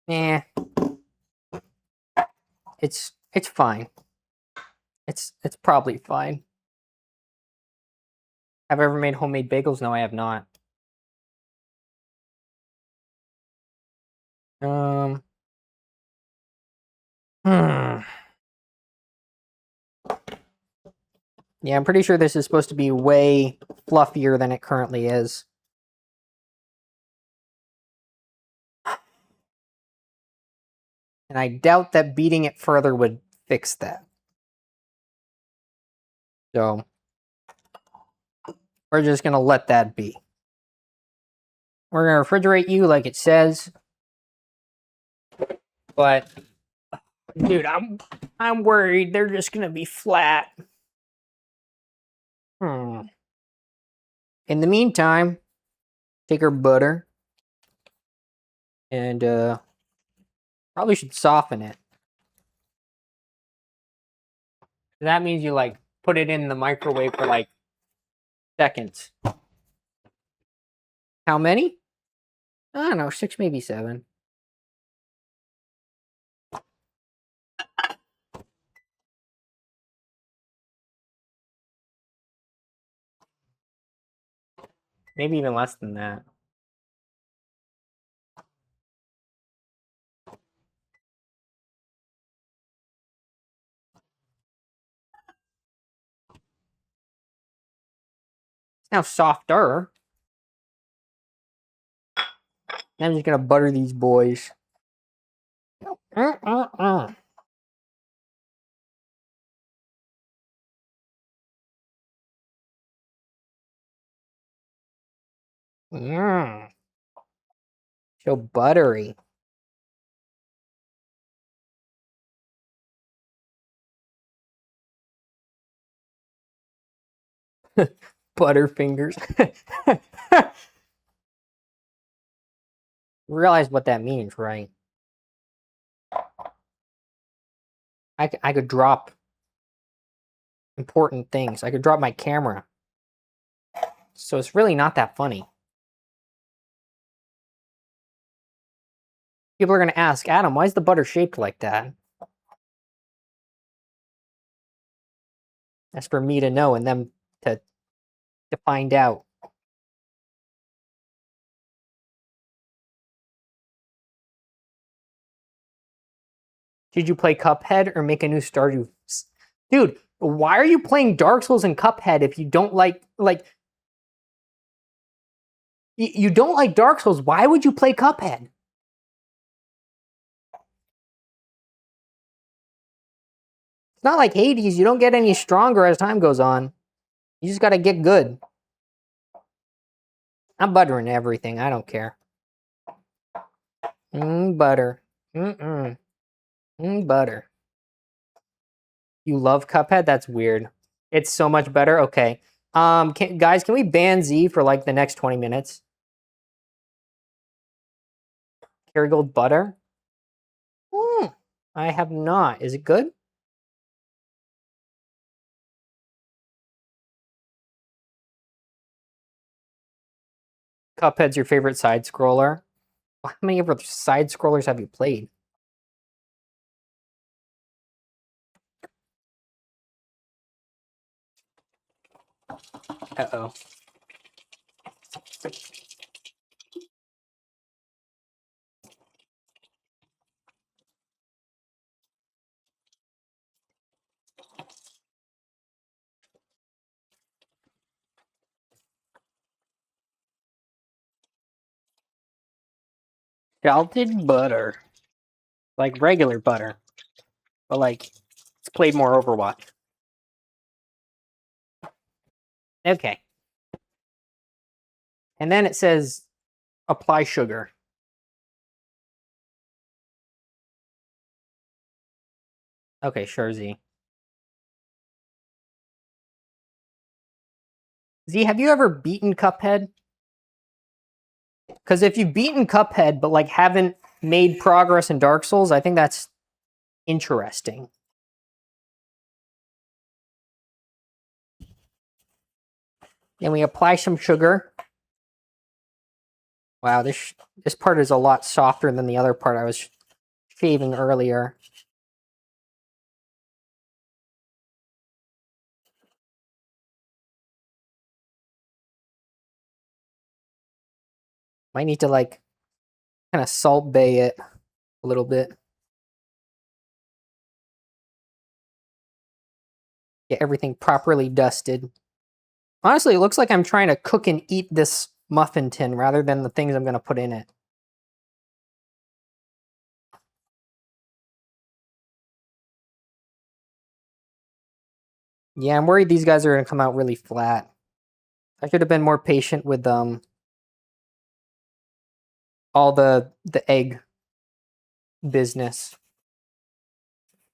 Eh. It's fine. It's probably fine. Have I ever made homemade bagels? No, I have not. Hmm. Yeah, I'm pretty sure this is supposed to be way fluffier than it currently is. And I doubt that beating it further would fix that. So, we're just going to let that be. We're going to refrigerate you like it says. But, dude, I'm worried they're just going to be flat. In the meantime, take our butter. And, probably should soften it. That means you, like, put it in the microwave for, like, seconds. How many? I don't know, 6, maybe 7. Maybe even less than that. It's now softer. Now I'm just gonna butter these boys. So buttery. Butterfingers. Realize what that means, right? I could drop important things. I could drop my camera. So it's really not that funny. People are going to ask, Adam, why is the butter shaped like that? That's for me to know and them to find out. Did you play Cuphead or make a new Stardew? Dude, Why are you playing Dark Souls and Cuphead if you don't like you don't like Dark Souls? Why would you play Cuphead? It's not like Hades. You don't get any stronger as time goes on. You just gotta get good. I'm buttering everything. I don't care. Butter. Butter. You love Cuphead? That's weird. It's so much better. Okay. Guys, can we ban Z for like the next 20 minutes? Kerrygold butter? I have not. Is it good? Cuphead's your favorite side scroller. How many other side scrollers have you played? Uh-oh. Salted butter. Like regular butter. But like, it's played more Overwatch. Okay. And then it says, apply sugar. Okay, sure, Z. Z, have you ever beaten Cuphead? Because if you've beaten Cuphead, but like haven't made progress in Dark Souls, I think that's interesting. And we apply some sugar. Wow, this part is a lot softer than the other part I was shaving earlier. Might need to like kind of salt bay it a little bit. Get everything properly dusted. Honestly, it looks like I'm trying to cook and eat this muffin tin rather than the things I'm going to put in it. Yeah, I'm worried these guys are going to come out really flat. I should have been more patient with all the egg business.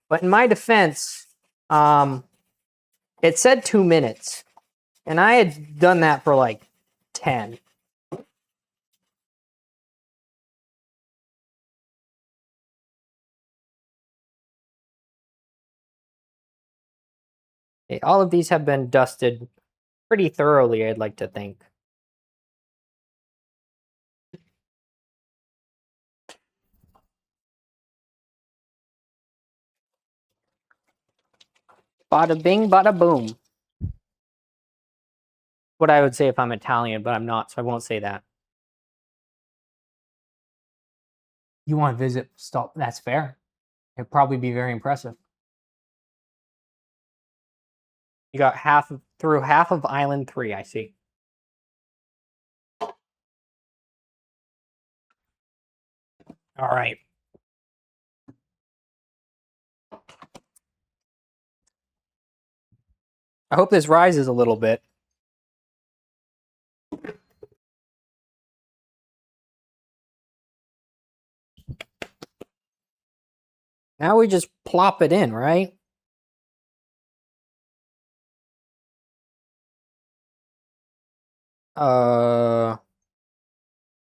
But in my defense, it said 2 minutes, and I had done that for like 10. Okay, all of these have been dusted pretty thoroughly, I'd like to think. Bada bing, bada boom. What I would say if I'm Italian, but I'm not, so I won't say that. You want to visit? Stop. That's fair. It'd probably be very impressive. You got through half of Island 3, I see. All right. I hope this rises a little bit. Now we just plop it in, right?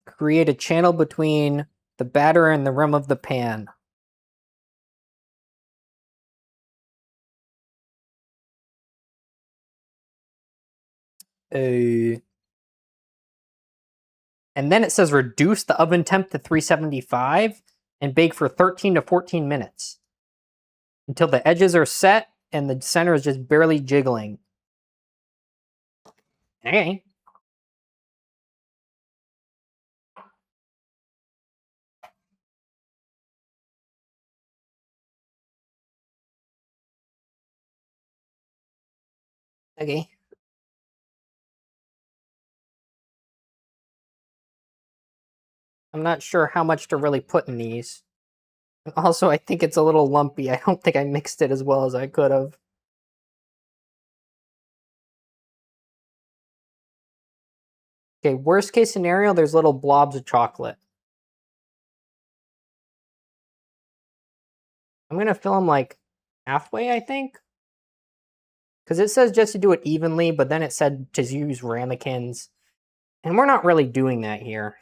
Create a channel between the batter and the rim of the pan. And then it says reduce the oven temp to 375 and bake for 13 to 14 minutes until the edges are set and the center is just barely jiggling. Okay. Okay. I'm not sure how much to really put in these. Also, I think it's a little lumpy. I don't think I mixed it as well as I could have. Okay, worst case scenario, there's little blobs of chocolate. I'm gonna fill them like halfway, I think. Because it says just to do it evenly, but then it said to use ramekins. And we're not really doing that here.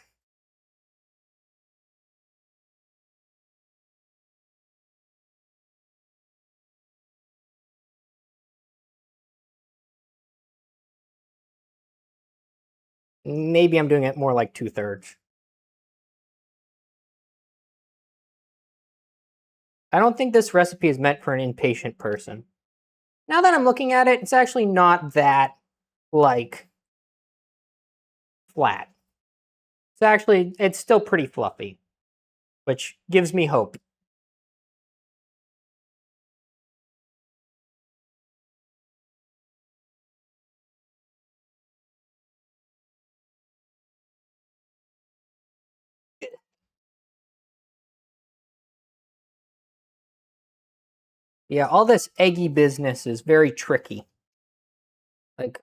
Maybe I'm doing it more like 2/3. I don't think this recipe is meant for an impatient person. Now that I'm looking at it, it's actually not that, like, flat. It's still pretty fluffy, which gives me hope. Yeah, all this eggy business is very tricky. Like,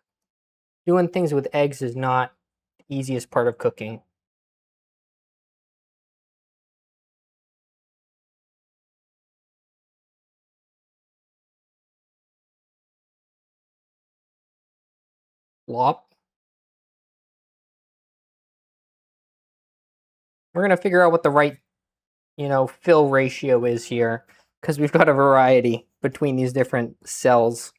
doing things with eggs is not the easiest part of cooking. Lop. We're gonna figure out what the right, fill ratio is here, because we've got a variety between these different cells.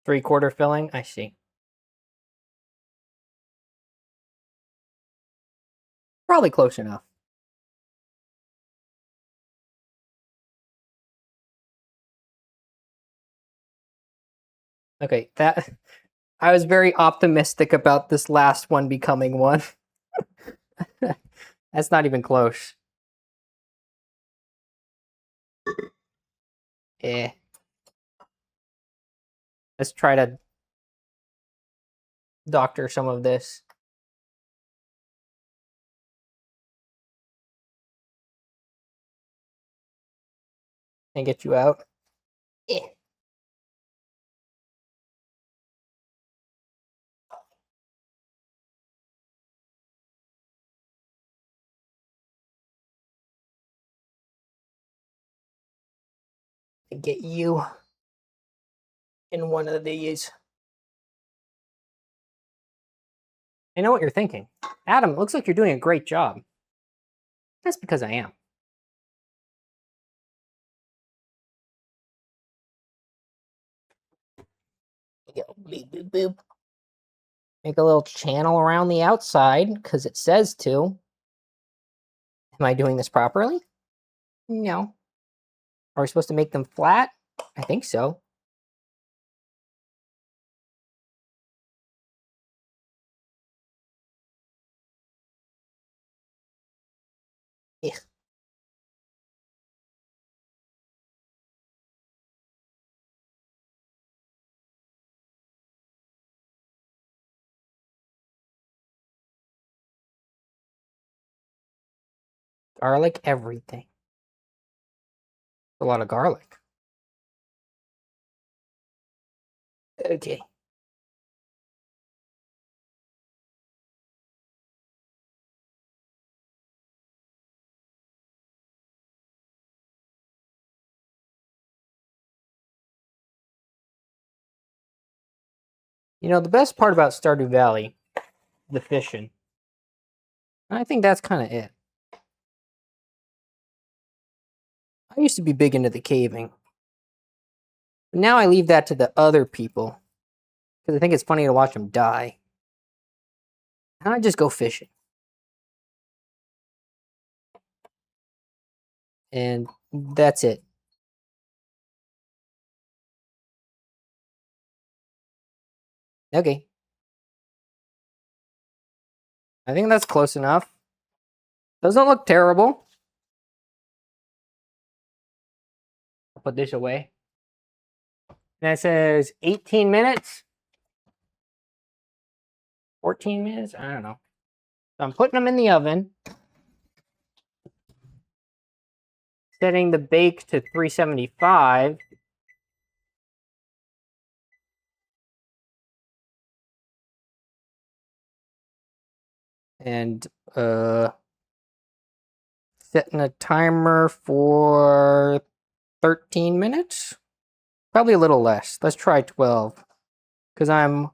Three-quarter filling, I see. Probably close enough. Okay, I was very optimistic about this last one becoming one. That's not even close. Eh. Let's try to doctor some of this. And get you out. Eh. And get you in one of these. I know what you're thinking. Adam, it looks like you're doing a great job. That's because I am. Beep, boop, boop. Make a little channel around the outside, because it says to. Am I doing this properly? No. Are we supposed to make them flat? I think so. Yeah. Garlic everything. A lot of garlic. Okay. The best part about Stardew Valley, the fishing. I think that's kind of it. I used to be big into the caving. But now I leave that to the other people. Because I think it's funny to watch them die. And I just go fishing. And that's it. Okay. I think that's close enough. Doesn't look terrible. I'll put this away. And it says 18 minutes. 14 minutes? I don't know. So I'm putting them in the oven. Setting the bake to 375. And setting a timer for 13 minutes. Probably a little less. Let's try 12. Because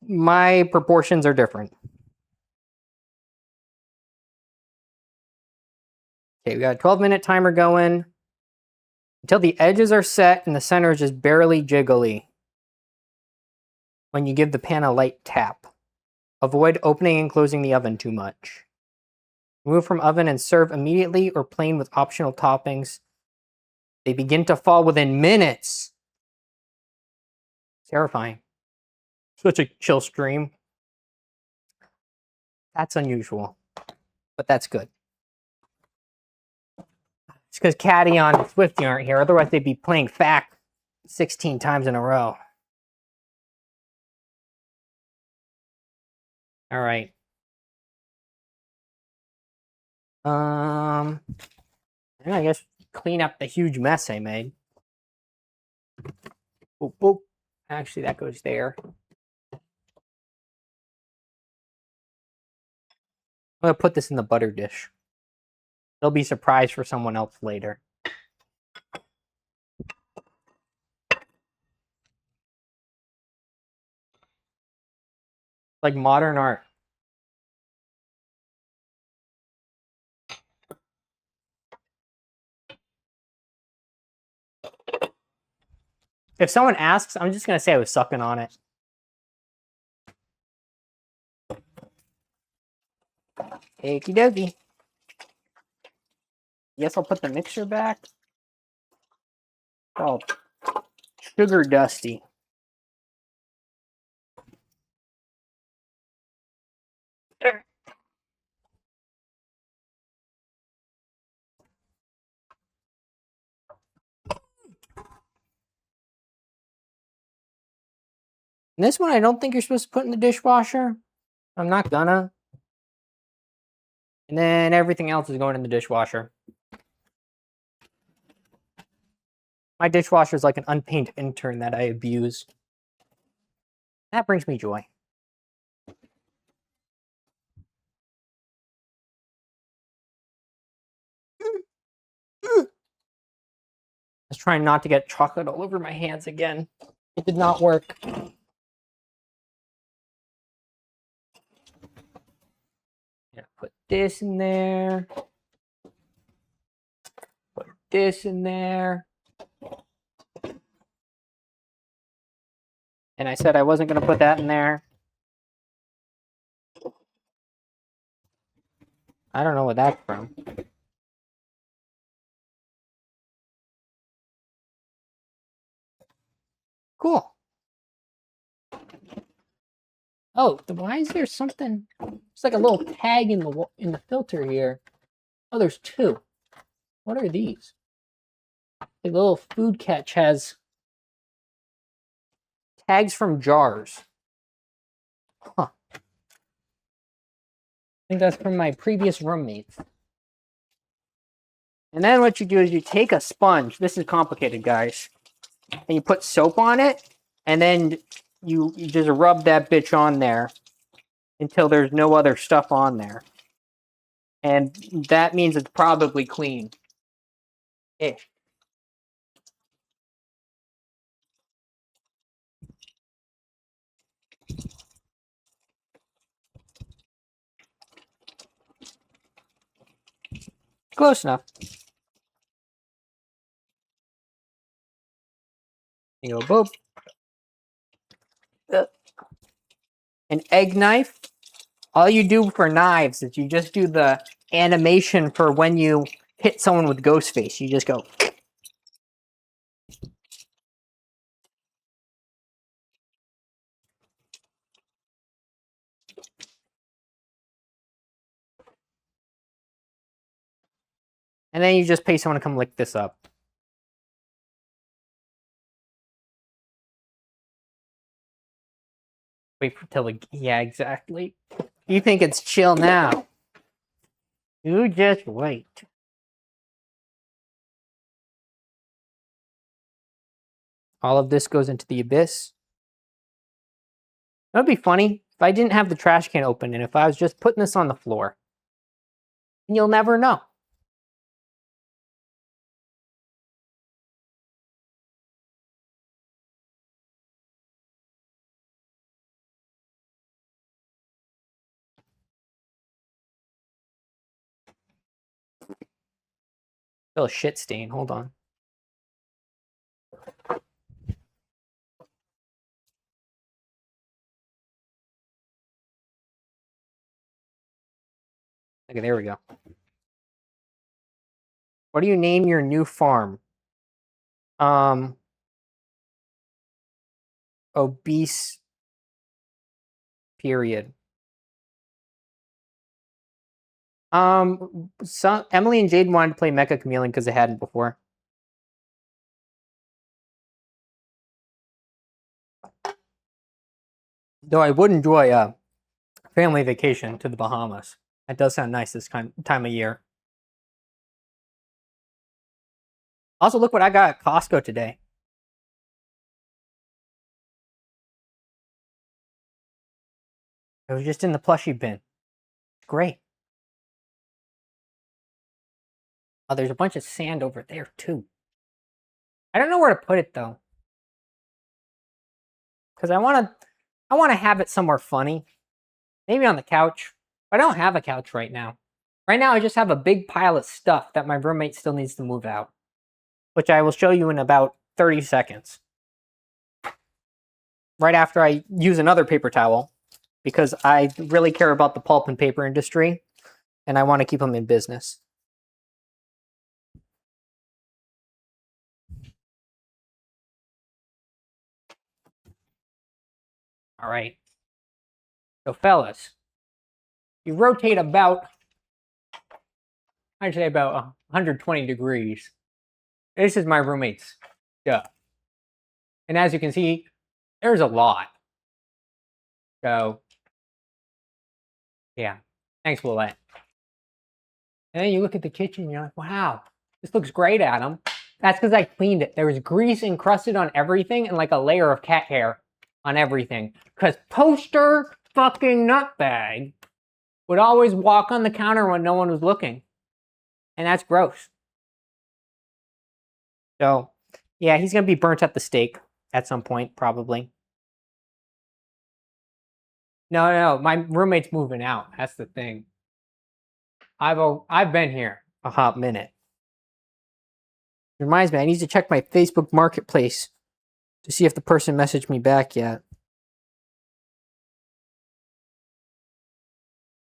my proportions are different. Okay, we got a 12-minute timer going until the edges are set and the center is just barely jiggly when you give the pan a light tap. Avoid opening and closing the oven too much. Remove from oven and serve immediately or plain with optional toppings. They begin to fall within minutes. Terrifying. Such a chill stream. That's unusual, but that's good. It's because Caddy and Swifty aren't here. Otherwise, they'd be playing FAQ 16 times in a row. All right. And I guess clean up the huge mess I made. Boop, boop. Actually, that goes there. I'm going to put this in the butter dish. They'll be surprised for someone else later. Like modern art. If someone asks, I'm just going to say I was sucking on it. Okie dokie. Yes, I'll put the mixer back. Oh, sugar dusty. And this one I don't think you're supposed to put in the dishwasher. I'm not gonna. And then everything else is going in the dishwasher. My dishwasher is like an unpaid intern that I abuse. That brings me joy. I was trying not to get chocolate all over my hands again. It did not work. Yeah, put this in there. Put this in there. And I said I wasn't going to put that in there. I don't know what that's from. Cool. Oh, why is there something? It's like a little tag in the filter here. Oh, there's two. What are these? The little food catch has tags from jars. Huh. I think that's from my previous roommates. And then what you do is you take a sponge. This is complicated, guys. And you put soap on it, and then you just rub that bitch on there until there's no other stuff on there. And that means it's probably clean. Ish. Close enough. You go, boop. An egg knife. All you do for knives is you just do the animation for when you hit someone with ghost face. You just go. And then you just pay someone to come lick this up. Wait till the... Yeah, exactly. You think it's chill now. You just wait. All of this goes into the abyss. That would be funny if I didn't have the trash can open and if I was just putting this on the floor. And you'll never know. Still a shit stain. Hold on. Okay, there we go. What do you name your new farm? Obese. Period. Emily and Jade wanted to play Mecha Chameleon because they hadn't before. Though I would enjoy a family vacation to the Bahamas. That does sound nice this time of year. Also, look what I got at Costco today. It was just in the plushie bin. Great. Oh, there's a bunch of sand over there, too. I don't know where to put it, though. Because I want to have it somewhere funny. Maybe on the couch. But I don't have a couch right now. Right now, I just have a big pile of stuff that my roommate still needs to move out. Which I will show you in about 30 seconds. Right after I use another paper towel. Because I really care about the pulp and paper industry. And I want to keep them in business. All right. So, fellas, you rotate about, I'd say about 120 degrees. This is my roommate's stuff. And as you can see, there's a lot. So, yeah. Thanks, Willette. And then you look at the kitchen and you're like, wow, this looks great, Adam. That's because I cleaned it. There was grease encrusted on everything and like a layer of cat hair on everything. Because Toaster fucking Nutbag would always walk on the counter when no one was looking. And that's gross. So, yeah, he's going to be burnt at the stake at some point, probably. No, my roommate's moving out. That's the thing. I've been here a hot minute. Reminds me, I need to check my Facebook Marketplace to see if the person messaged me back yet.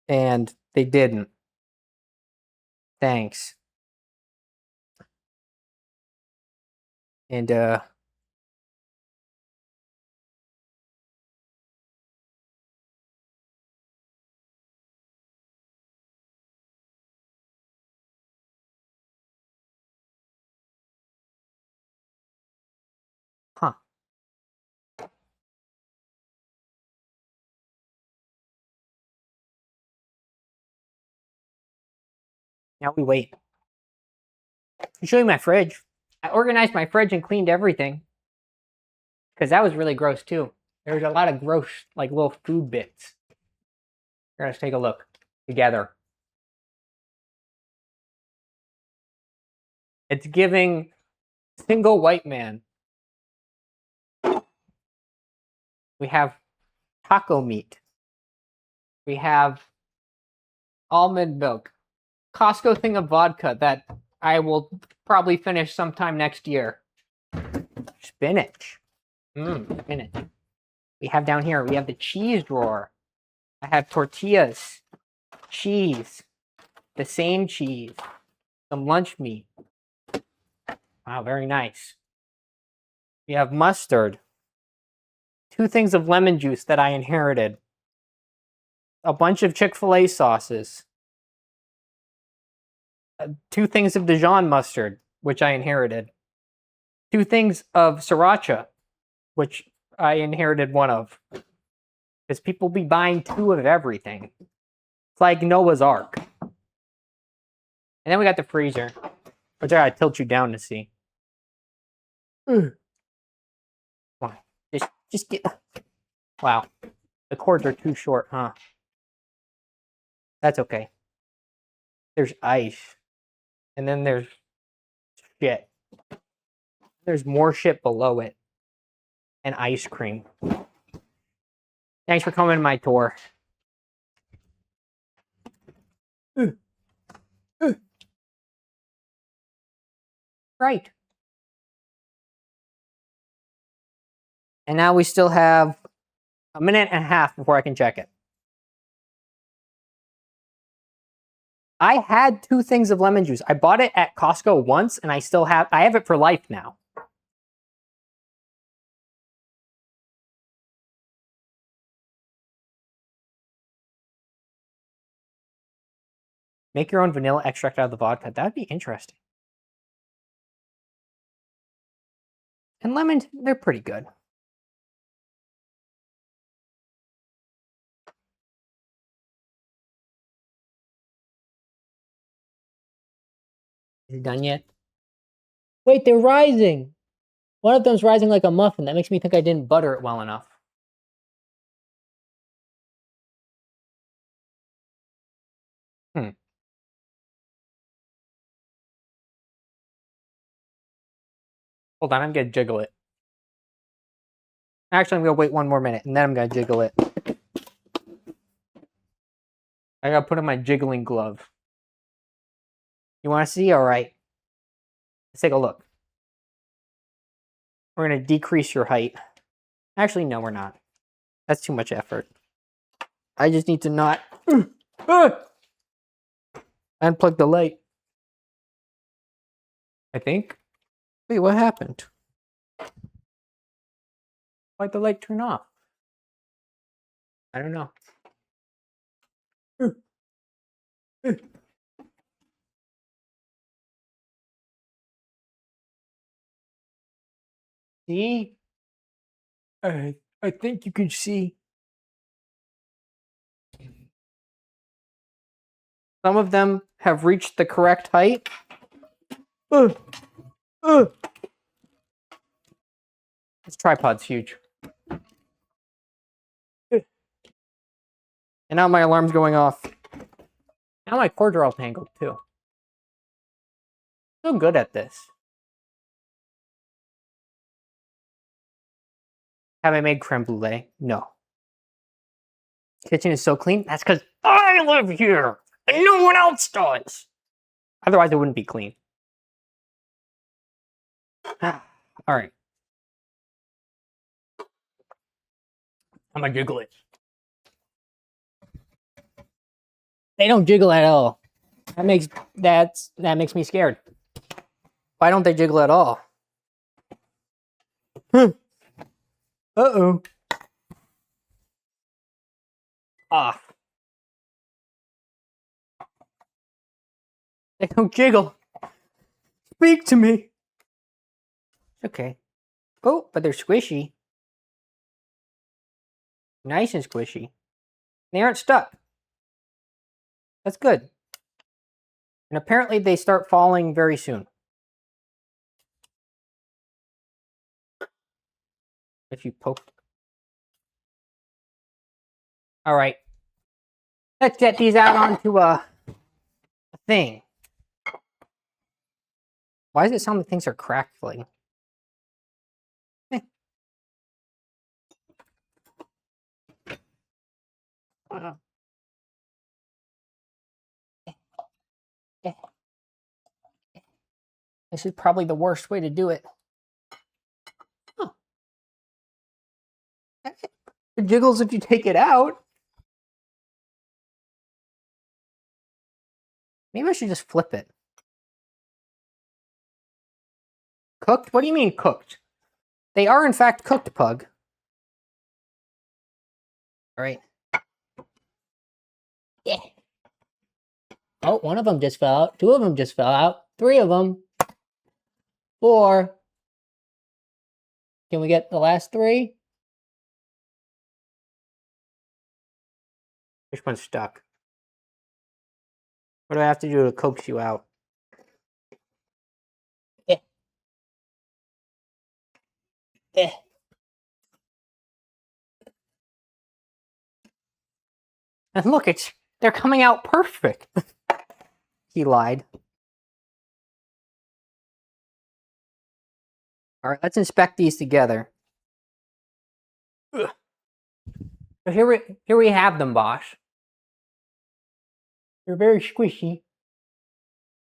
And they didn't. Thanks. And, huh. Now we wait. I'll show you my fridge. I organized my fridge and cleaned everything. Because that was really gross too. There was a lot of gross, like little food bits. Here, let's take a look together. It's giving single white man. We have taco meat. We have almond milk. Costco thing of vodka that I will probably finish sometime next year. Spinach. Spinach. We have down here, we have the cheese drawer. I have tortillas, cheese, the same cheese, some lunch meat. Wow, very nice. We have mustard. 2 things of lemon juice that I inherited. A bunch of Chick-fil-A sauces. 2 things of Dijon mustard, which I inherited. 2 things of sriracha, which I inherited 1 of. Because people be buying 2 of everything. It's like Noah's Ark. And then we got the freezer, which I gotta tilt you down to see. Come on, just get. Wow, the cords are too short, huh? That's okay. There's ice, and then there's shit. There's more shit below it, and ice cream. Thanks for coming to my tour. Right. And now we still have a minute and a half before I can check it. I had 2 things of lemon juice. I bought it at Costco once, and I have it for life now. Make your own vanilla extract out of the vodka. That would be interesting. And lemons, they're pretty good. Is it done yet? Wait, they're rising. One of them's rising like a muffin. That makes me think I didn't butter it well enough. Hold on, I'm gonna jiggle it. Actually, I'm gonna wait 1 more minute, and then I'm gonna jiggle it. I gotta put on my jiggling glove. You wanna see? Alright. Let's take a look. We're gonna decrease your height. Actually, no, we're not. That's too much effort. I just need to not unplug the light. I think. Wait, what happened? Why'd the light turn off? I don't know. See? I think you can see. Some of them have reached the correct height. This tripod's huge. And now my alarm's going off. Now my cords are all tangled too. So good at this. Have I made creme brulee? No. Kitchen is so clean. That's because I live here and no one else does. Otherwise, it wouldn't be clean. All right. I'm gonna jiggle it. They don't jiggle at all. That makes me scared. Why don't they jiggle at all? Uh-oh. Off. They don't jiggle. Speak to me. Okay. Oh, but they're squishy. Nice and squishy. They aren't stuck. That's good. And apparently they start falling very soon. If you poke. All right. Let's get these out onto a thing. Why does it sound like things are crackling? This is probably the worst way to do it. Huh. It jiggles if you take it out. Maybe I should just flip it. Cooked? What do you mean cooked? They are in fact cooked, Pug. All right. Yeah. Oh, one of them just fell out. Two of them just fell out. Three of them. Four. Can we get the last three? Which one's stuck? What do I have to do to coax you out? Eh. Eh. And look, they're coming out perfect. He lied. All right, let's inspect these together. Ugh. So here we have them, Bosch. They're very squishy.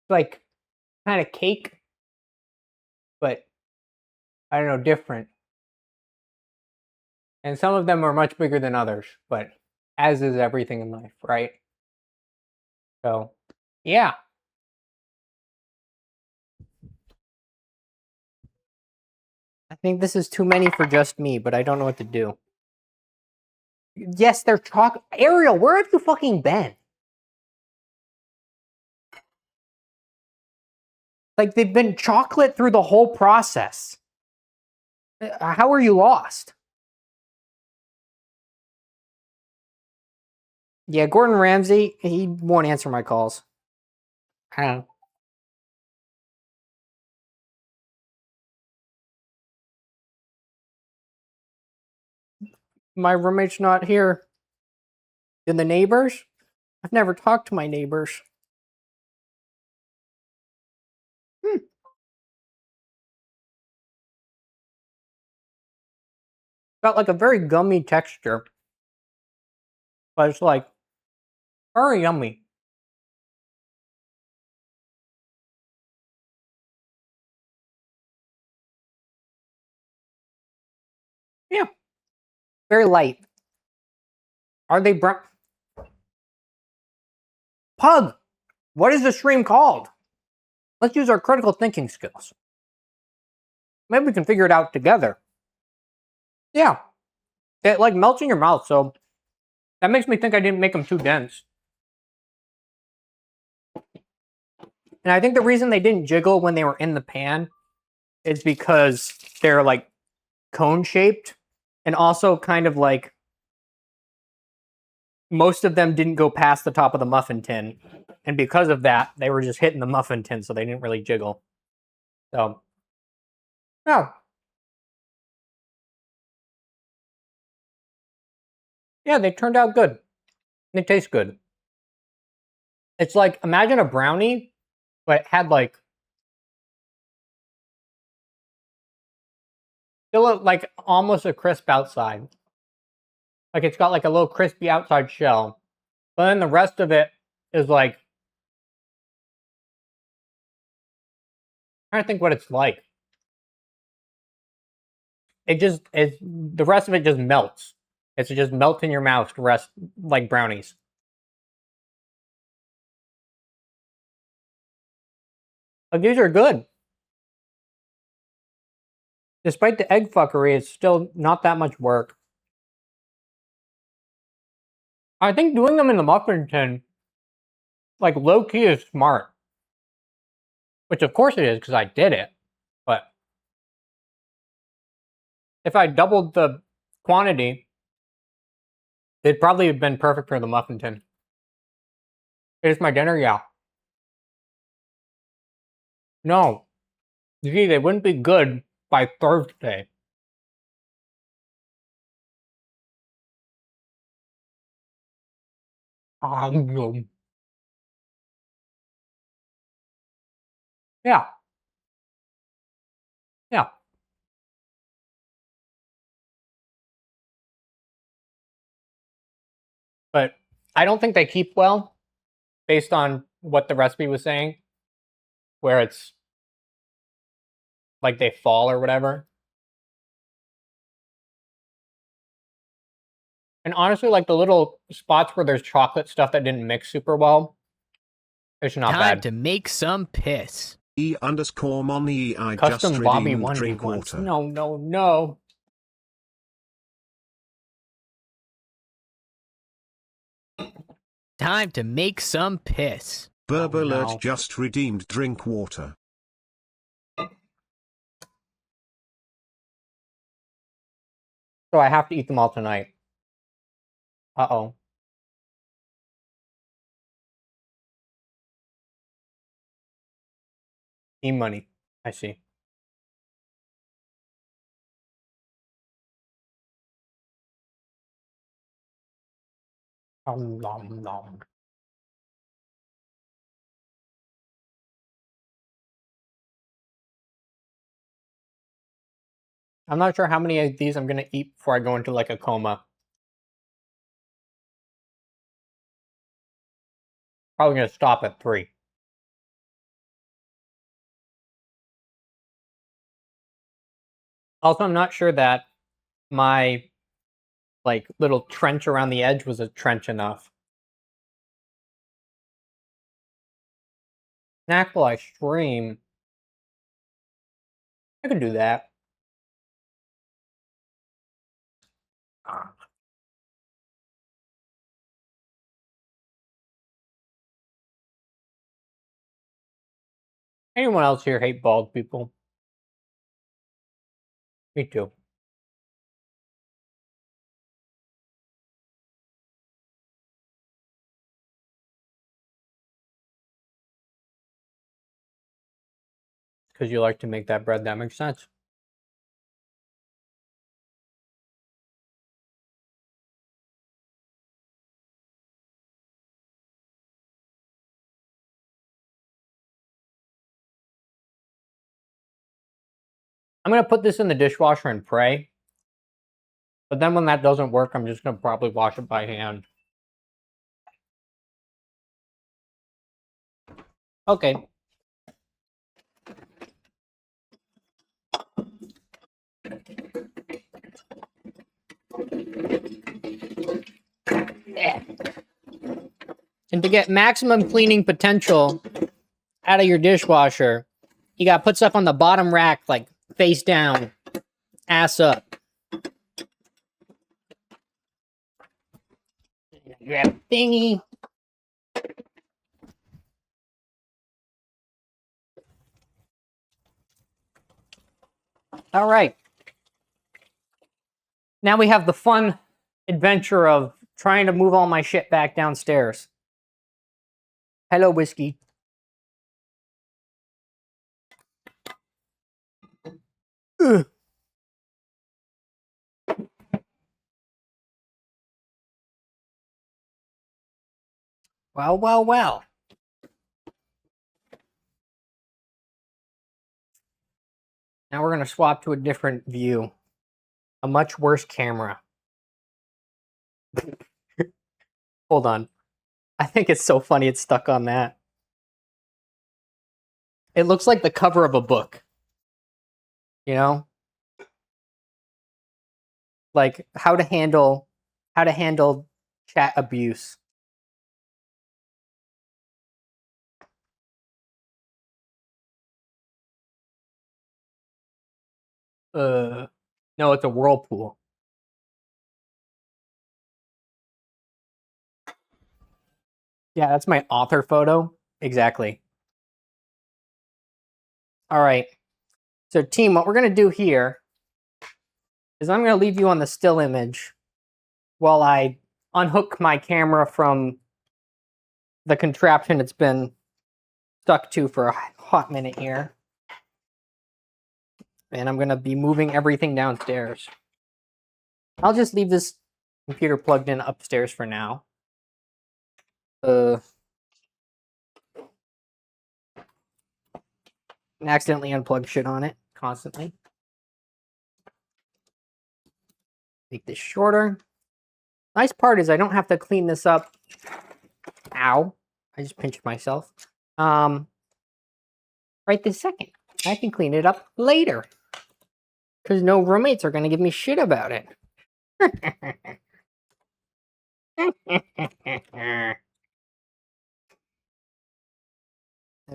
Like kind of cake, but I don't know, different. And some of them are much bigger than others, but as is everything in life, right? So, yeah. I think this is too many for just me, but I don't know what to do. Yes, they're chocolate. Ariel, where have you fucking been? Like, they've been chocolate through the whole process. How are you lost? Yeah, Gordon Ramsay, he won't answer my calls. I don't know. My roommate's not here. And the neighbors? I've never talked to my neighbors. Got like a very gummy texture. But it's like very yummy. Yeah. Very light. Are they brown? Pug! What is the stream called? Let's use our critical thinking skills. Maybe we can figure it out together. Yeah. It like melts in your mouth, so that makes me think I didn't make them too dense. And I think the reason they didn't jiggle when they were in the pan is because they're like cone shaped and also kind of like most of them didn't go past the top of the muffin tin. And because of that, they were just hitting the muffin tin, so they didn't really jiggle. So, yeah. Yeah, they turned out good. They taste good. It's like, imagine a brownie, but it had like, still like almost a crisp outside. Like it's got like a little crispy outside shell. But then the rest of it is like, I'm trying to think what it's like. The rest of it just melts. It's just melt in your mouth, rest like brownies. Like these are good. Despite the egg fuckery, it's still not that much work. I think doing them in the muffin tin, like low key, is smart. Which of course it is, because I did it. But if I doubled the quantity, it'd probably have been perfect for the muffin tin. It's my dinner, yeah. No. Gee, they wouldn't be good by Thursday. Yeah. Yeah. But I don't think they keep well, based on what the recipe was saying, where it's like they fall or whatever. And honestly, like the little spots where there's chocolate stuff that didn't mix super well, it's not Time bad. to make some piss. E_money I Custom just Bobby redeemed 1v1s. drink water. No, no, no. Time to make some piss. Burb Oh, alert no. just redeemed drink water. So I have to eat them all tonight. Uh-oh. E-money. I see. Nom, nom. I'm not sure how many of these I'm going to eat before I go into like a coma. Probably going to stop at 3. Also, I'm not sure that my like little trench around the edge was a trench enough. Snack while I stream. I can do that. Anyone else here hate bald people? Me too. Because you like to make that bread, that makes sense. I'm going to put this in the dishwasher and pray. But then when that doesn't work, I'm just going to probably wash it by hand. Okay. And to get maximum cleaning potential out of your dishwasher, you got to put stuff on the bottom rack, like face down, ass up. Grab a thingy. All right. Now we have the fun adventure of trying to move all my shit back downstairs. Hello, whiskey. Ugh. Well, well, well. Now we're going to swap to a different view. A much worse camera. Hold on. I think it's so funny it's stuck on that. It looks like the cover of a book. You know? Like how to handle chat abuse. No, it's a whirlpool. Yeah, that's my author photo. Exactly. All right. So team, what we're going to do here is I'm going to leave you on the still image while I unhook my camera from the contraption it's been stuck to for a hot minute here. And I'm going to be moving everything downstairs. I'll just leave this computer plugged in upstairs for now. And accidentally unplug shit on it constantly. Make this shorter. Nice part is I don't have to clean this up. Ow. I just pinched myself. Right this second. I can clean it up later. Because no roommates are going to give me shit about it.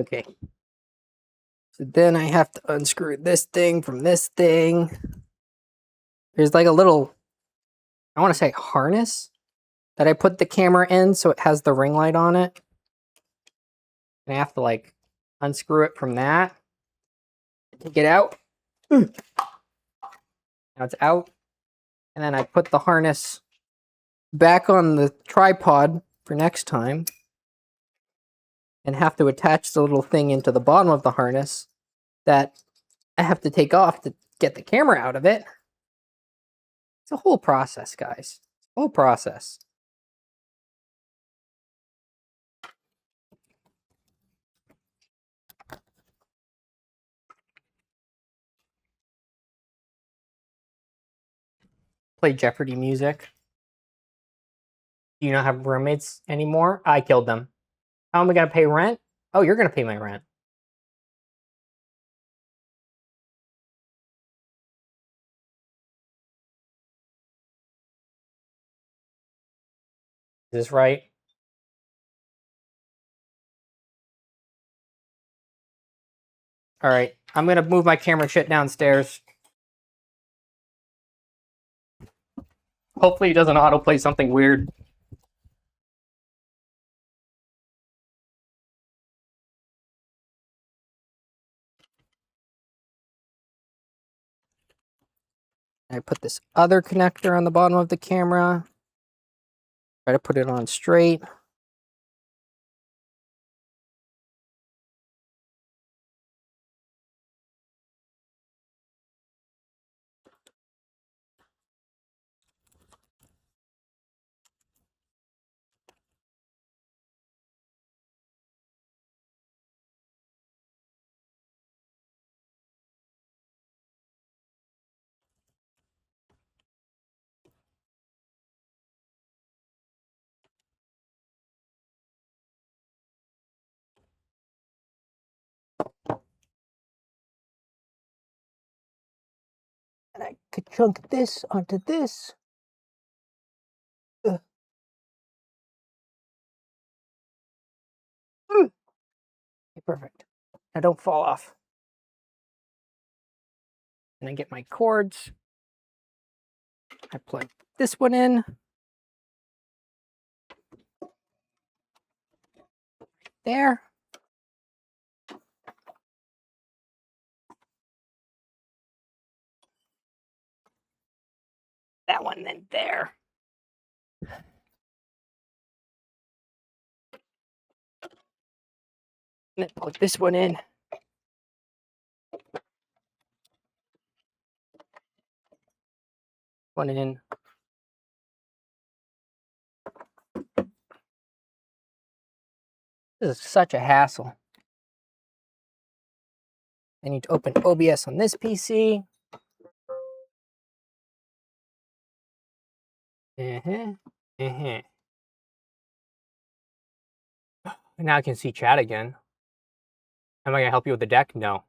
Okay. So then I have to unscrew this thing from this thing. There's like a little, I want to say harness that I put the camera in so it has the ring light on it. And I have to like unscrew it from that. Take it out. Now it's out. And then I put the harness back on the tripod for next time. And have to attach the little thing into the bottom of the harness that I have to take off to get the camera out of it. It's a whole process, guys. It's a whole process. Play Jeopardy music. Do you not have roommates anymore? I killed them. How am I going to pay rent? Oh, you're going to pay my rent. Is this right? All right. I'm going to move my camera shit downstairs. Hopefully it doesn't autoplay something weird. I put this other connector on the bottom of the camera. Try to put it on straight. And I could chunk this onto this. Okay, perfect. Now don't fall off. And I get my cords. I plug this one in. There. That one then there. And then plug this one in. One in. This is such a hassle. I need to open OBS on this PC. And now I can see chat again. Am I going to help you with the deck? No.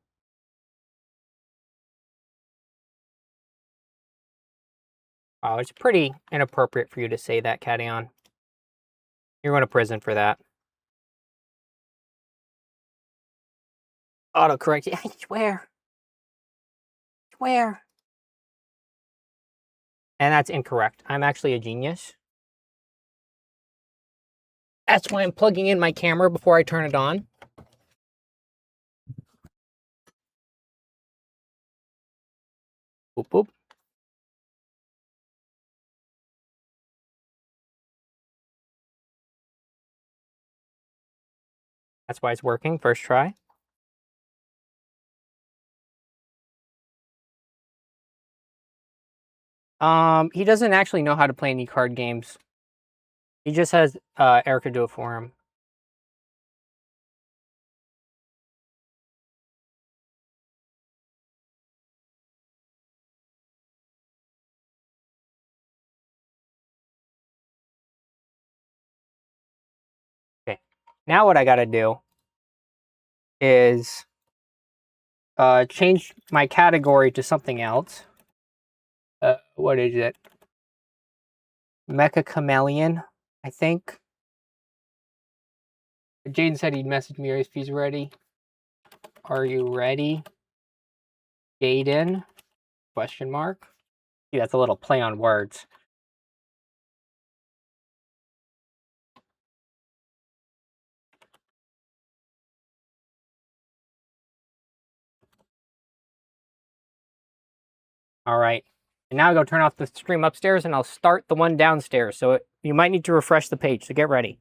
Oh, it's pretty inappropriate for you to say that, Cadion. You're going to prison for that. Autocorrect. I swear. Swear. And that's incorrect. I'm actually a genius. That's why I'm plugging in my camera before I turn it on. Boop, boop. That's why it's working. First try. He doesn't actually know how to play any card games. He just has Erica do it for him. Okay. Now what I gotta do is change my category to something else. What is it? Mecha Chameleon, I think. Jaden said he'd message me if he's ready. Are you ready? Jaden? Question mark. See, that's a little play on words. All right. And now I go turn off the stream upstairs and I'll start the one downstairs. So you might need to refresh the page, so get ready.